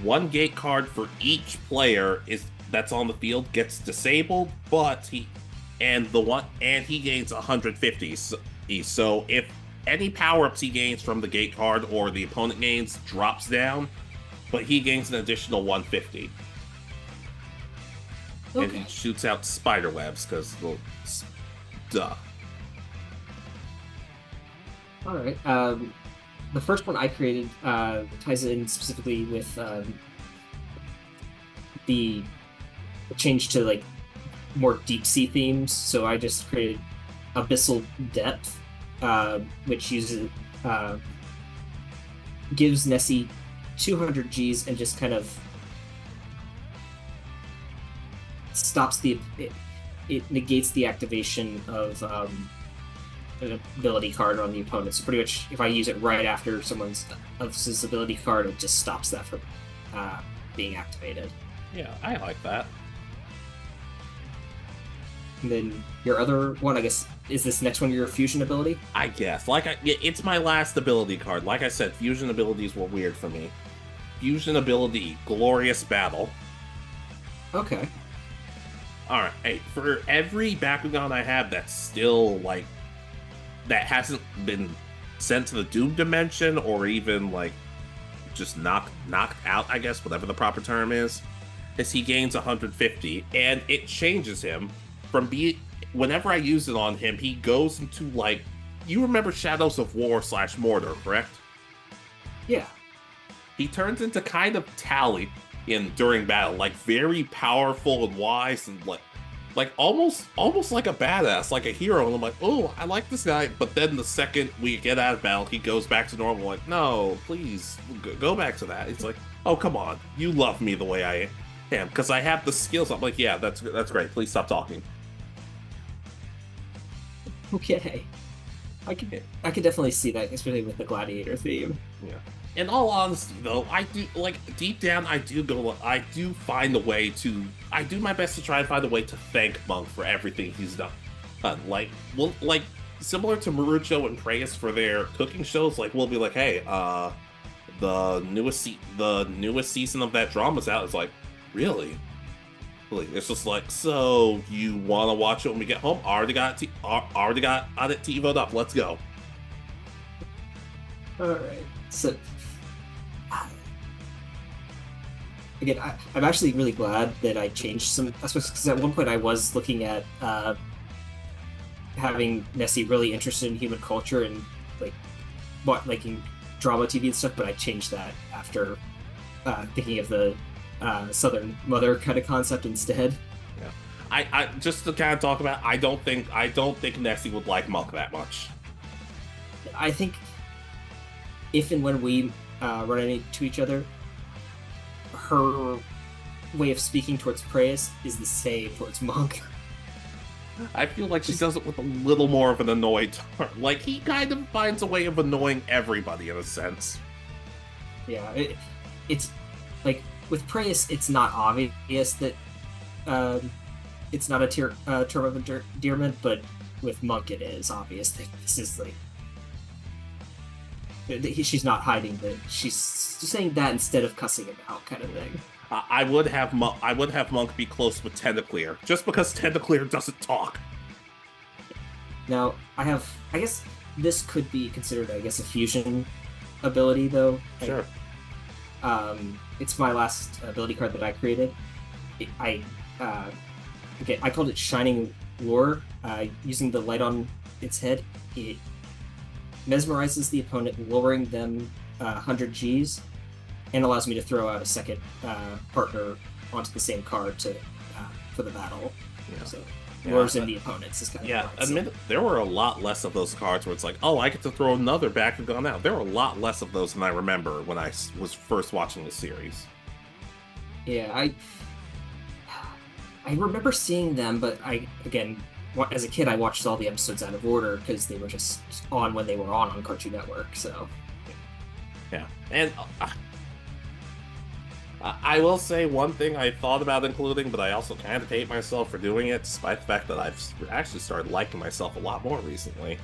One gate card for each player that's on the field gets disabled, but he gains 150. So if any power-ups he gains from the gate card or the opponent gains drops down, but he gains an additional 150. Okay. And he shoots out spider webs because, well, duh. All right. The first one I created ties in specifically with the change to like more deep sea themes. So I just created Abyssal Depth, which uses gives Nessie 200 Gs and just kind of stops it negates the activation of an ability card on the opponent. So pretty much, if I use it right after someone's ability card, it just stops that from being activated. Yeah, I like that. And then your other one, I guess, is this next one your fusion ability? I guess. It's my last ability card. Like I said, fusion abilities were weird for me. Fusion ability, Glorious Battle. Okay. Alright, hey, for every Bakugan I have that's still, like, that hasn't been sent to the Doom Dimension or even, like, just knocked out, I guess, whatever the proper term is, is he gains 150, and it changes him from being. Whenever I use it on him, he goes into like, you remember Shadows of War / Mortar, correct? Yeah. He turns into kind of Tally during battle, like very powerful and wise and like almost like a badass, like a hero. And I'm like, oh, I like this guy. But then the second we get out of battle, he goes back to normal. Like, no, please go back to that. It's like, oh, come on, you love me the way I am because I have the skills. I'm like, yeah, that's great. Please stop talking. Okay. I could definitely see that, especially with the gladiator theme. Yeah. In all honesty, though, I do like deep down. I do find a way to. I do my best to try and find a way to thank Monk for everything he's done. Like similar to Marucho and Preyas for their cooking shows. Like we'll be like, hey, the newest season of that drama's out. It's like, really? It's just like, so you want to watch it when we get home? Already got it TiVo'd up. Let's go. All right. So again, I'm actually really glad that I changed some aspects because at one point I was looking at having Nessie really interested in human culture and liking drama TV and stuff, but I changed that after thinking of the Southern Mother kind of concept instead. Yeah, I just to kind of talk about, I don't think Nessie would like Monk that much. I think if and when we run into each other, her way of speaking towards Preyas is the same towards Monk. I feel like she does it with a little more of an annoyed tone. Like he kind of finds a way of annoying everybody in a sense. Yeah, it's like with Preyas, it's not obvious that it's not a term of endearment, but with Monk, it is obvious that this is like she's not hiding that she's saying that instead of cussing him out, kind of thing. I would have Monk be close with Tentaclear, just because Tentaclear doesn't talk. Now, I guess this could be considered, a fusion ability, though. Sure. It's my last ability card that I created. I called it Shining Lure. Using the light on its head, it mesmerizes the opponent, lowering them 100 Gs, and allows me to throw out a second partner onto the same card for the battle. Yeah. So lures in the opponents is kind of admit there were a lot less of those cards where it's like, oh, I get to throw another Bakugan out. There were a lot less of those than I remember when I was first watching the series. Yeah, I remember seeing them, but as a kid, I watched all the episodes out of order because they were just on when they were on Cartoon Network. So, yeah, and I will say one thing I thought about including, but I also kind of hate myself for doing it, despite the fact that I've actually started liking myself a lot more recently.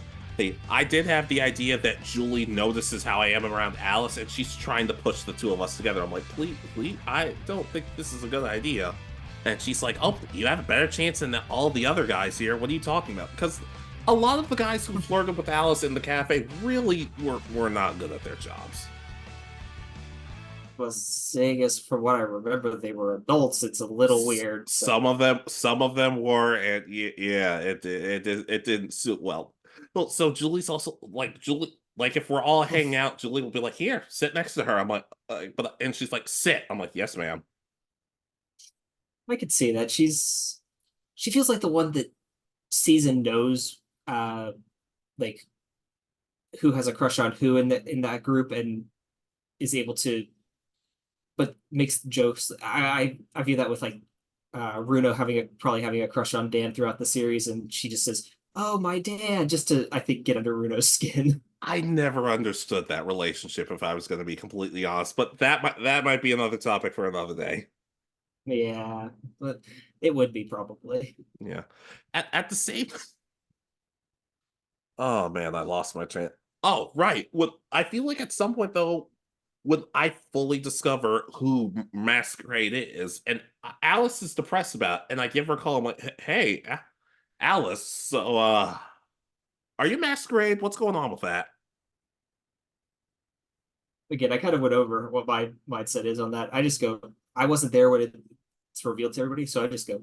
I did have the idea that Julie notices how I am around Alice, and she's trying to push the two of us together. I'm like, please, I don't think this is a good idea. And she's like, oh, you have a better chance than all the other guys here. What are you talking about? Because a lot of the guys who flirted with Alice in the cafe really were not good at their jobs. was saying as from what I remember, they were adults. It's a little weird. So. Some of them were, and yeah, it didn't suit well. Well, so Julie's also like if we're all hanging out, Julie will be like, here, sit next to her. I'm like, and she's like, sit. I'm like, yes, ma'am. I could see that. She feels like the one that sees and knows, like who has a crush on who in that group and is able to, but makes jokes. I view that with like Runo probably having a crush on Dan throughout the series, and she just says, "Oh, my dad," just to, I think, get under Runo's skin. I never understood that relationship, if I was going to be completely honest, but that might be another topic for another day. Yeah, but it would be probably. Yeah. At the same. Oh man, I lost my train. Oh right. I feel like at some point though, when I fully discover who Masquerade is, and Alice is depressed about it, and I give her a call. I'm like, hey, Alice, so are you Masquerade? What's going on with that? Again, I kind of went over what my mindset is on that. I just go, I wasn't there when it's revealed to everybody. So I just go,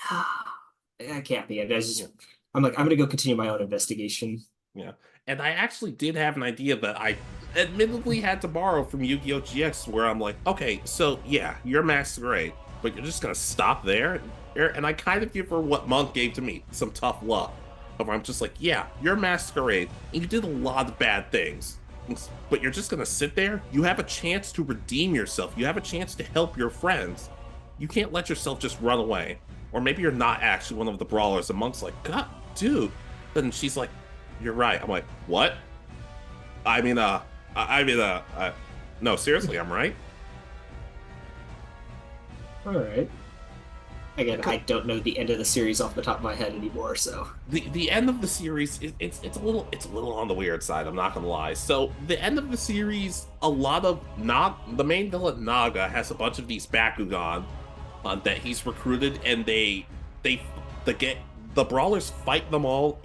I can't be. I'm like, I'm gonna go continue my own investigation. Yeah. And I actually did have an idea that I admittedly had to borrow from Yu-Gi-Oh! GX, where I'm like, okay, so yeah, you're Masquerade, but you're just gonna stop there? And I kind of give her what Monk gave to me, some tough love. Where I'm just like, yeah, you're Masquerade, and you did a lot of bad things, but you're just gonna sit there? You have a chance to redeem yourself. You have a chance to help your friends. You can't let yourself just run away. Or maybe you're not actually one of the brawlers. And Monk's like, God, dude. Then she's like, you're right. I'm like, what? No, seriously, I'm right. All right. Again, I don't know the end of the series off the top of my head anymore, so The end of the series it's a little on the weird side. I'm not gonna lie. So the end of the series, a lot of the main villain Naga has a bunch of these Bakugan that he's recruited, and the brawlers fight them all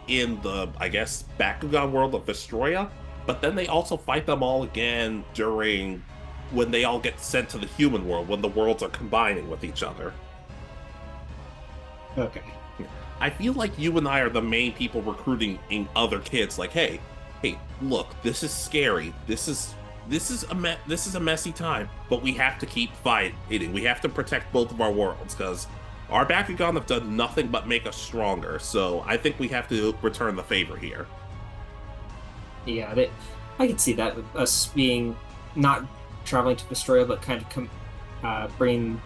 in the, I guess, Bakugan world of Vestroia, but then they also fight them all again during when they all get sent to the human world, when the worlds are combining with each other. okay. I feel like you and I are the main people recruiting in other kids. Like, hey, look, this is scary. This is a messy time, but we have to keep fighting. We have to protect both of our worlds because our Bakugan have done nothing but make us stronger. So I think we have to return the favor here. Yeah, I can see that, with us being not traveling to Vestroia, but kind of bringing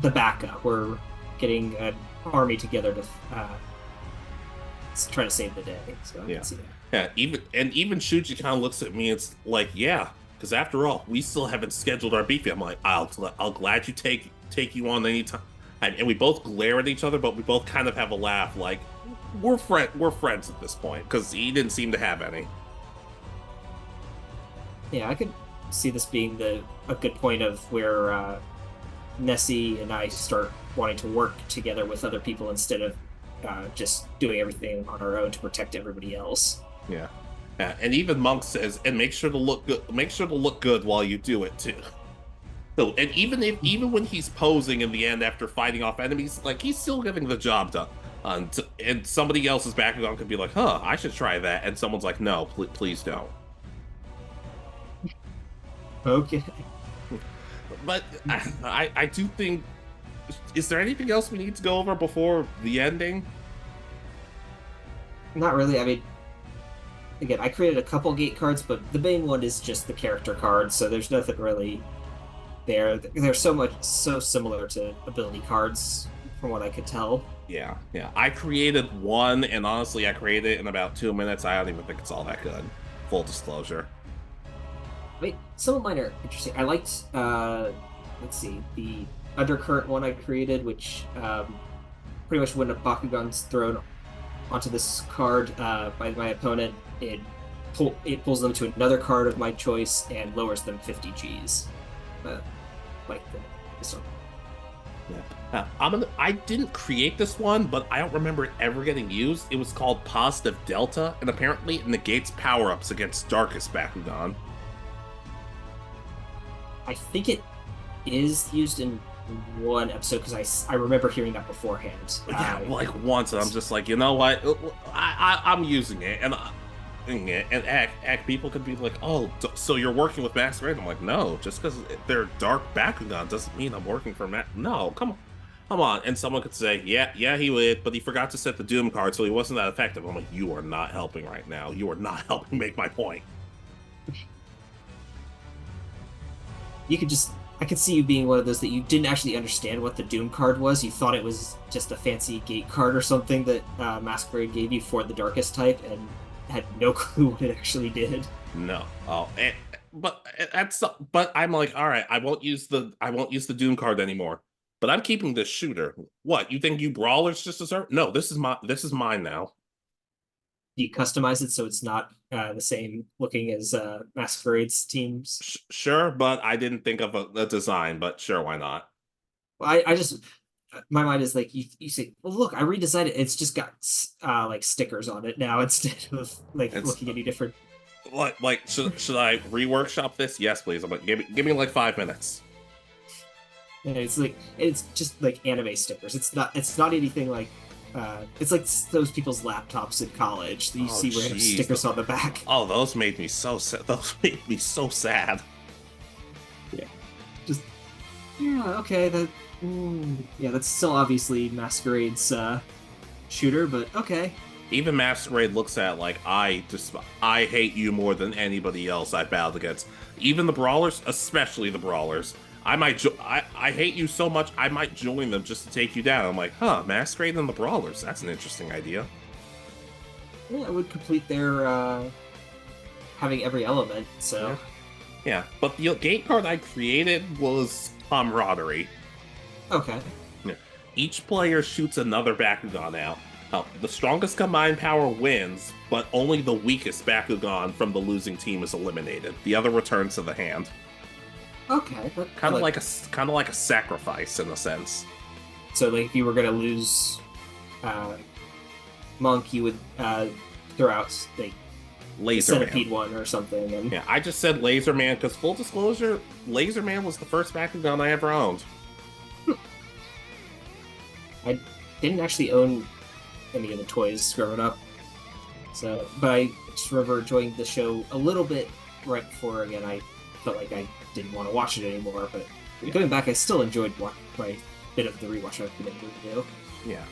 the backup. We're getting an army together to try to save the day. So I can see that. Yeah, even Shuji kind of looks at me. It's like, yeah, because after all, we still haven't scheduled our beef yet. I'm like, I'll glad you take you on anytime. And we both glare at each other, but we both kind of have a laugh. Like, we're friends at this point because he didn't seem to have any. Yeah, I could see this being a good point of where Nessie and I start wanting to work together with other people instead of just doing everything on our own to protect everybody else. Yeah, and even Monk says, and make sure to look good. Make sure to look good while you do it too. So, and even when he's posing in the end after fighting off enemies, like, he's still getting the job done. And somebody else's Bakugan could be like, huh, I should try that, and someone's like, no, please don't. Okay. But I do think, is there anything else we need to go over before the ending? Not really. I mean, again, I created a couple gate cards, but the main one is just the character card, so there's nothing really there. They're so similar to ability cards, from what I could tell. Yeah. I created one, and honestly, I created it in about 2 minutes. I don't even think it's all that good. Full disclosure. Wait, some of mine are interesting. I liked, let's see, the Undercurrent one I created, which pretty much when a Bakugan's thrown onto this card by my opponent, it pulls them to another card of my choice and lowers them 50 Gs. Like this one. Yeah. I didn't create this one, but I don't remember it ever getting used. It was called Positive Delta, and apparently it negates power-ups against Darkest Bakugan. I think it is used in one episode because I remember hearing that beforehand. Yeah, like once, and I'm just like, you know what? I'm using it, and people could be like, oh, so you're working with Masquerade? I'm like, no, just because they're Dark Bakugan doesn't mean I'm working for No, come on. And someone could say, yeah, he would, but he forgot to set the Doom card, so he wasn't that effective. I'm like, you are not helping right now. You are not helping make my point. I could see you being one of those that you didn't actually understand what the Doom card was. You thought it was just a fancy gate card or something that Masquerade gave you for the Darkest type, and had no clue what it actually did. No. Oh, but I'm like, all right, I won't use the Doom card anymore. But I'm keeping this shooter. What, you think you brawlers just deserve? No, this is mine now. You customize it so it's not the same looking as Masquerade's teams. Sure, but I didn't think of a design. But sure, why not? Well, I just, my mind is like, you say, well, look, I redesigned it. It's just got like stickers on it now instead of like looking any different. Like should I reworkshop this? Yes, please. I'm like, give me like 5 minutes. And it's just like anime stickers. It's not anything like it's like those people's laptops in college that you Oh, see random jeez. stickers on the back. Oh, those made me so sad. Those made me so sad. Just yeah, okay, yeah, that's still obviously Masquerade's shooter, but okay. Even Masquerade looks at it like I hate you more than anybody else I've battled against. Even the brawlers, especially the brawlers. I hate you so much I might join them just to take you down. I'm like, huh, Masquerade and the brawlers. That's an interesting idea. Yeah, it would complete their having every element. So Yeah, but the gate card I created was camaraderie. okay. Each player shoots another Bakugan out. The strongest combined power wins, but only the weakest Bakugan from the losing team is eliminated. The other returns to the hand. Okay, Kind of like a sacrifice in a sense. so like if you were gonna lose Monk, you would throw out like Laser Centipede Man. one or something, and Yeah, I just said Laser Man because full disclosure, Laser Man was the first Bakugan I ever owned. I didn't actually own any of the toys growing up. So, but I just remember enjoying the show a little bit right before. Again, I felt like I didn't want to watch it anymore. But going back, I still enjoyed my bit of the rewatch I've been able to do. Yeah,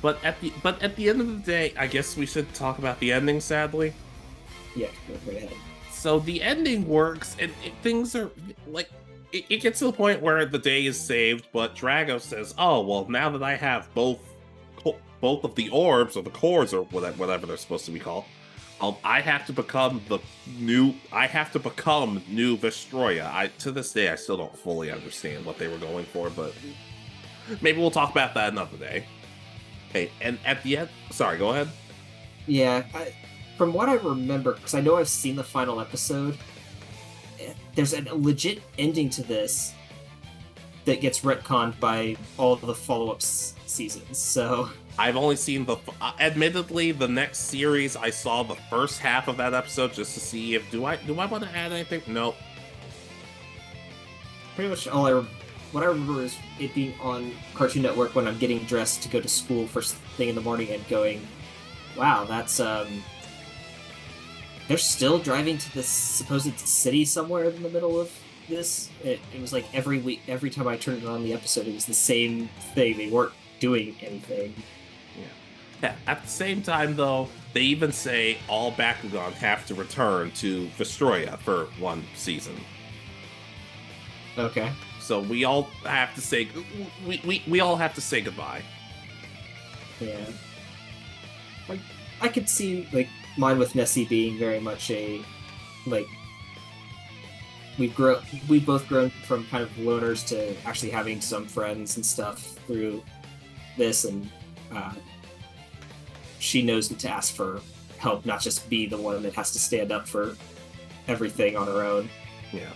but at the end of the day, I guess we should talk about the ending. Sadly, Yeah, go right ahead. so the ending works, and things are like it gets to the point where the day is saved. But Drago says, "Oh well, now that I have both of the orbs or the cores or whatever they're supposed to be called, I have to become new Vestroya." To this day, I still don't fully understand what they were going for, but maybe we'll talk about that another day. Hey, and at the end, sorry, go ahead. Yeah, from what I remember, because I know I've seen the final episode, there's a legit ending to this that gets retconned by all of the follow-up seasons. So I've only seen admittedly, the next series, I saw the first half of that episode just to see if do I want to add anything? No. pretty much what I remember is it being on Cartoon Network when I'm getting dressed to go to school first thing in the morning and going, wow, that's they're still driving to this supposed city somewhere in the middle of this. It was like every week, every time I turned on the episode, it was the same thing. They weren't doing anything. Yeah. At the same time, though, they even say all Bakugan have to return to Vestroya for one season. Okay. So we all have to say we all have to say goodbye. Yeah. Like I could see like mine with Nessie being very much a like we've both grown from kind of loners to actually having some friends and stuff through this, and she knows to ask for help, not just be the one that has to stand up for everything on her own. Yeah.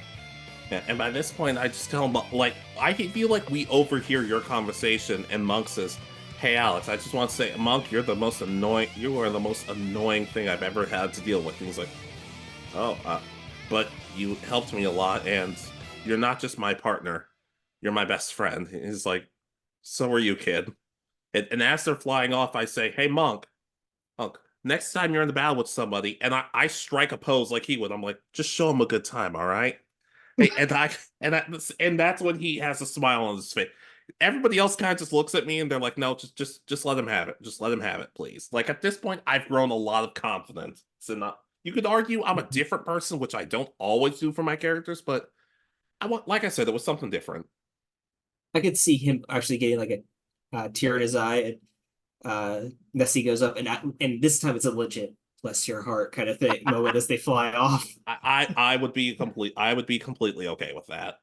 Yeah, and by this point, I just tell him, like, I feel like we overhear your conversation, and Monk says, "Hey, Alex, I just want to say, Monk, you are the most annoying thing I've ever had to deal with." And he's like, "Oh, but you helped me a lot, and you're not just my partner, you're my best friend." And he's like, "So are you, kid." And as they're flying off, I say, "Hey, Monk, next time you're in the battle with somebody, and I strike a pose like he would, I'm like, just show him a good time, all right?" Hey, and that's when he has a smile on his face. Everybody else kind of just looks at me and they're like, "No, just let him have it. Just let him have it, please." Like at this point, I've grown a lot of confidence. So you could argue I'm a different person, which I don't always do for my characters, but like I said, it was something different. I could see him actually getting like a tear in his eye, and Nessie goes up, and this time it's a legit bless your heart kind of thing moment as they fly off. I would be completely okay with that.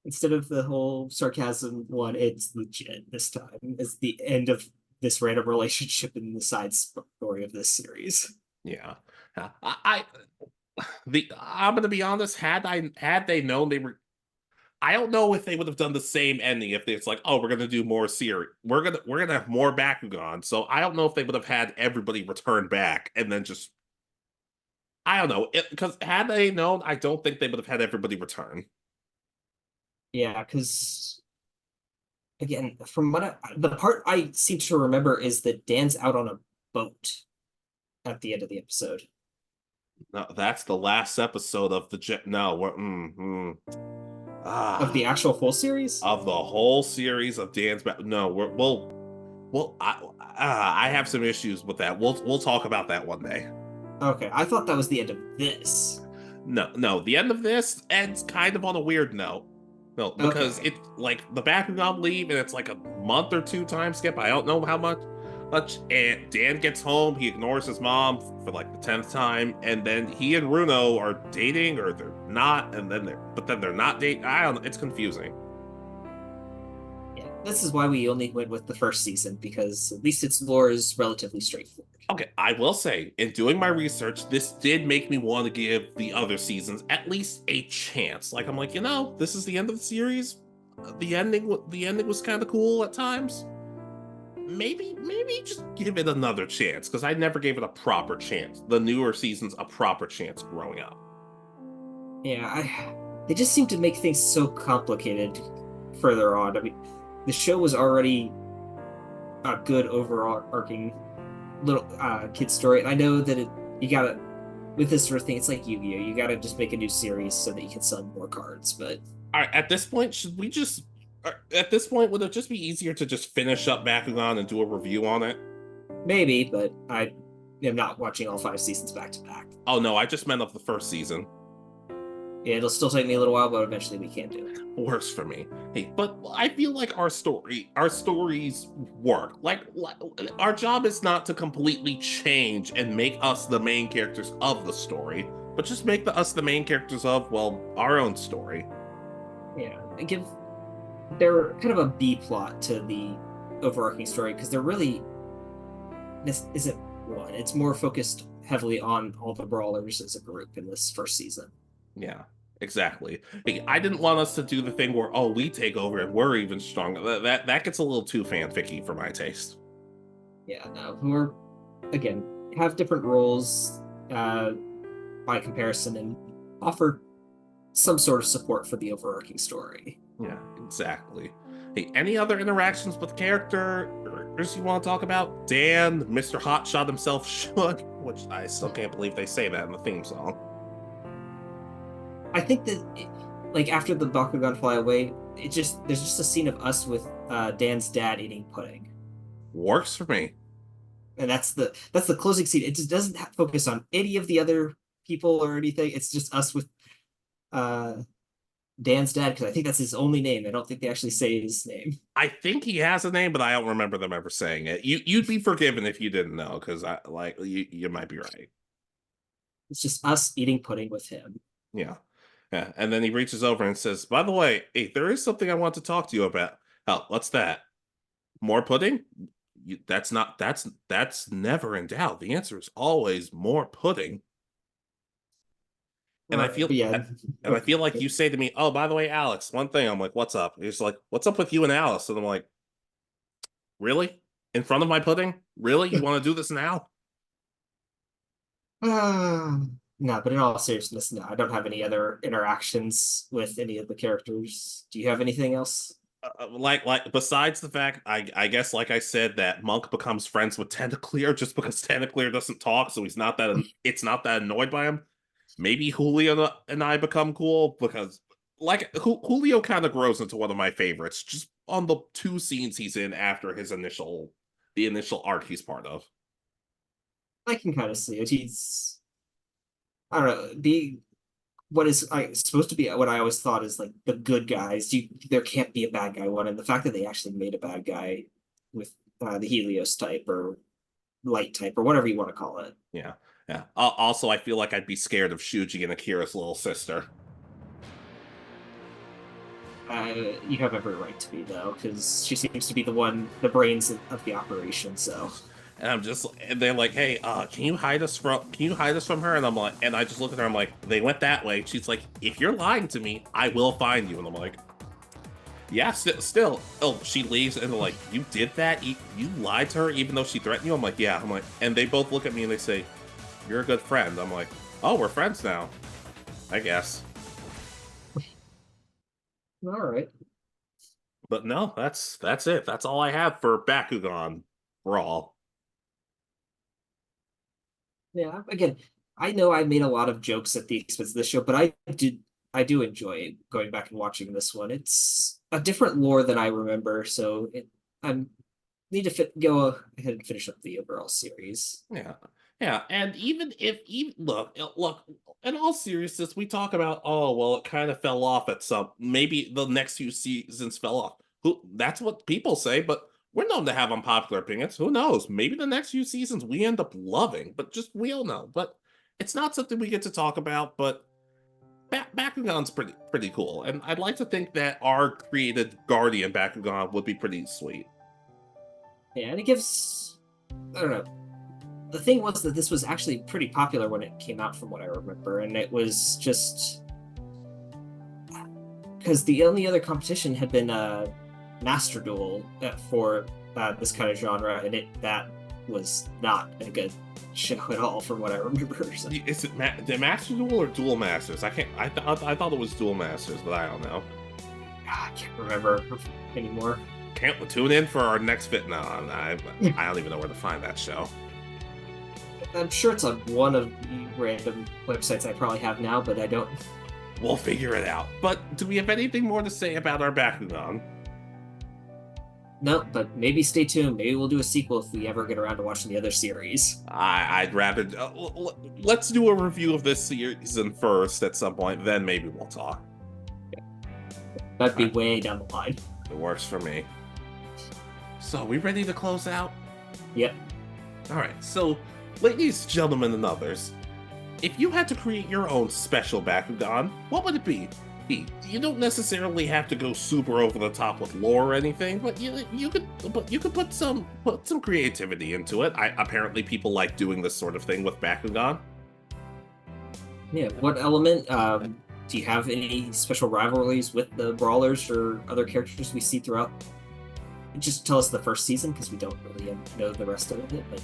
Instead of the whole sarcasm one, it's legit this time. It's the end of this random relationship in the side story of this series. Yeah. I'm gonna be honest, had they known they were, I don't know if they would have done the same ending if it's like, "Oh, we're gonna do more series. We're gonna have more Bakugan." So I don't know if they would have had everybody return back and then just, I don't know, because had they known, I don't think they would have had everybody return. Yeah, because again, from the part I seem to remember is that Dan's out on a boat at the end of the episode. No, that's the last episode of no, Of the actual full series? of the whole series of Dan's no, I have some issues with that. We'll talk about that one day. Okay, I thought that was the end of this. No, the end of this ends kind of on a weird note. No, because Okay. it's like the Bakugan leave and it's like a month or two time skip. I don't know how much. And Dan gets home, he ignores his mom for like the 10th time, and then he and Runo are dating or they're not, and then they're not dating. I don't know, it's confusing. Yeah, this is why we only went with the first season, because at least its lore is relatively straightforward. Okay, I will say, in doing my research, this did make me want to give the other seasons at least a chance. Like, I'm like, this is the end of the series. The ending was kind of cool at times. Maybe just give it another chance, because I never gave it a proper chance. The newer seasons a proper chance growing up. Yeah, they just seem to make things so complicated further on. I mean, the show was already a good overarching little kid story, and I know that you gotta, with this sort of thing, it's like Yu-Gi-Oh! You gotta just make a new series so that you can sell more cards. But All right, at this point, would it just be easier to just finish up Bakugan and do a review on it? maybe, but I am not watching all 5 seasons back to back. Oh no, I just meant of the first season. Yeah, it'll still take me a little while, but eventually we can do it. Works for me. Hey, but I feel like our stories work. Like our job is not to completely change and make us the main characters of the story, but just make us the main characters of, well, our own story. Yeah, they're kind of a B plot to the overarching story, because this isn't one. It's more focused heavily on all the brawlers as a group in this first season. Yeah, exactly. Hey, I didn't want us to do the thing where, we take over and we're even stronger. That gets a little too fanficky for my taste. Yeah, no, we're, again, have different roles by comparison, and offer some sort of support for the overarching story. Yeah, exactly. Hey, any other interactions with characters you want to talk about? Dan, Mr. Hotshot himself, Shug, which I still can't believe they say that in the theme song. I think that, like, after the Bakugan fly away, there's just a scene of us with Dan's dad eating pudding, Works for me. and that's the closing scene. It just doesn't focus on any of the other people or anything. It's just us with Dan's dad, because I think that's his only name. I don't think they actually say his name. I think he has a name, but I don't remember them ever saying it. You'd be forgiven if you didn't know, because you might be right. It's just us eating pudding with him. Yeah. Yeah. And then he reaches over and says, by the way, hey, there is something I want to talk to you about. Oh, what's that? More pudding? That's never in doubt. The answer is always more pudding. And I feel like you say to me, oh, by the way, Alex, one thing. I'm like, what's up? He's like, what's up with you and Alice? And I'm like, really? In front of my pudding? Really? You want to do this now? No, but in all seriousness, no, I don't have any other interactions with any of the characters. Do you have anything else? Like besides the fact, I guess, like I said, that Monk becomes friends with Tentaclear just because Tentaclear doesn't talk, so it's not that annoyed by him. Maybe Julio and I become cool, because like Julio kind of grows into one of my favorites just on the 2 scenes he's in after the initial arc he's part of. I can kind of see it. I don't know, what is supposed to be what I always thought is like the good guys. There can't be a bad guy one, and the fact that they actually made a bad guy with the Helios type or light type or whatever you want to call it. Yeah. Yeah. Also, I feel like I'd be scared of Shuji and Akira's little sister. You have every right to be, though, because she seems to be the brains of the operation. So. And they're like, hey, can you hide us from her? And I'm like, and I just look at her, I'm like, they went that way. She's like, if you're lying to me, I will find you. And I'm like, yeah, still. Oh, she leaves, and they're like, you did that? You lied to her even though she threatened you? I'm like, yeah. I'm like, and they both look at me and they say, you're a good friend. I'm like, oh, we're friends now, I guess. All right. But no, that's it. That's all I have for Bakugan Brawl. Yeah, again, I know I made a lot of jokes at the expense of this show, but I do enjoy going back and watching this one. It's a different lore than I remember, so I need to go ahead and finish up the overall series. Yeah. Yeah, and even look, in all seriousness, we talk about, oh well, it kind of fell off at some, maybe the next few seasons fell off. That's what people say, but we're known to have unpopular opinions. Who knows? Maybe the next few seasons we end up loving, but just we'll know. But it's not something we get to talk about. But Bakugan's pretty cool, and I'd like to think that our created Guardian Bakugan would be pretty sweet. Yeah, and it gives, I don't know. The thing was that this was actually pretty popular when it came out, from what I remember, and it was just because the only other competition had been Master Duel for this kind of genre, and that was not a good show at all, from what I remember. So. Is it the Master Duel or Duel Masters? I can't. I thought it was Duel Masters, but I don't know. I can't remember anymore. Can't tune in for our next fit. No, I don't even know where to find that show. I'm sure it's on one of the random websites I probably have now, but I don't. We'll figure it out. But do we have anything more to say about our Bakugan? No, but maybe stay tuned. Maybe we'll do a sequel if we ever get around to watching the other series. I'd rather let's do a review of this season first at some point. Then maybe we'll talk. That'd be way down the line. It works for me. So, we ready to close out? Yep. All right. So, ladies, gentlemen, and others, if you had to create your own special Bakugan, what would it be? You don't necessarily have to go super over the top with lore or anything, but you could put some creativity into it. Apparently people like doing this sort of thing with Bakugan. Yeah. What element? Do you have any special rivalries with the brawlers or other characters we see throughout? Just tell us the first season, because we don't really know the rest of it, but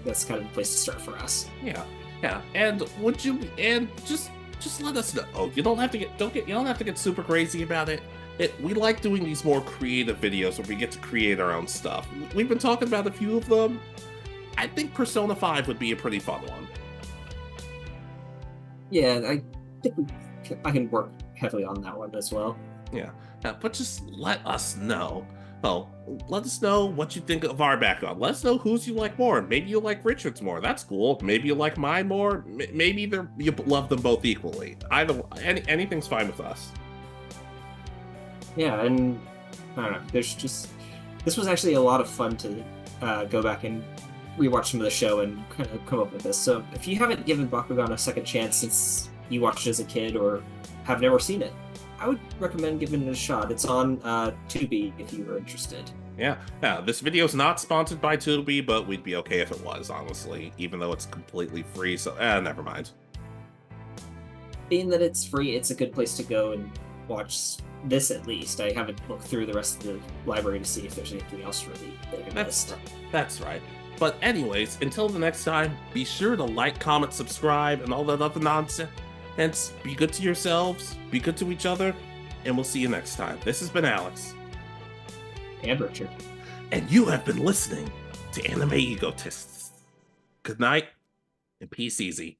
that's kind of the place to start for us. Yeah. And just let us know. Oh, you don't have to get super crazy about it. We like doing these more creative videos where we get to create our own stuff. We've been talking about a few of them. I think Persona 5 would be a pretty fun one. Yeah, I think I can work heavily on that one as well. Yeah, but just let us know. Oh, let us know what you think of our background. Let us know whose you like more. Maybe you like Richard's more. That's cool. Maybe you like mine more. Maybe you love them both equally. Anything's fine with us. Yeah, and I don't know. This was actually a lot of fun to go back and rewatch some of the show and kind of come up with this. So if you haven't given Bakugan a second chance since you watched it as a kid or have never seen it, I would recommend giving it a shot. It's on Tubi if you were interested. Yeah. This video is not sponsored by Tubi, but we'd be okay if it was, honestly, even though it's completely free. So, never mind. Being that it's free, it's a good place to go and watch this at least. I haven't looked through the rest of the library to see if there's anything else really that I missed. That's right. But anyways, until the next time, be sure to like, comment, subscribe, and all that other nonsense. And be good to yourselves, be good to each other, and we'll see you next time. This has been Alex. And Richard. And you have been listening to Anime Egotists. Good night, and peace easy.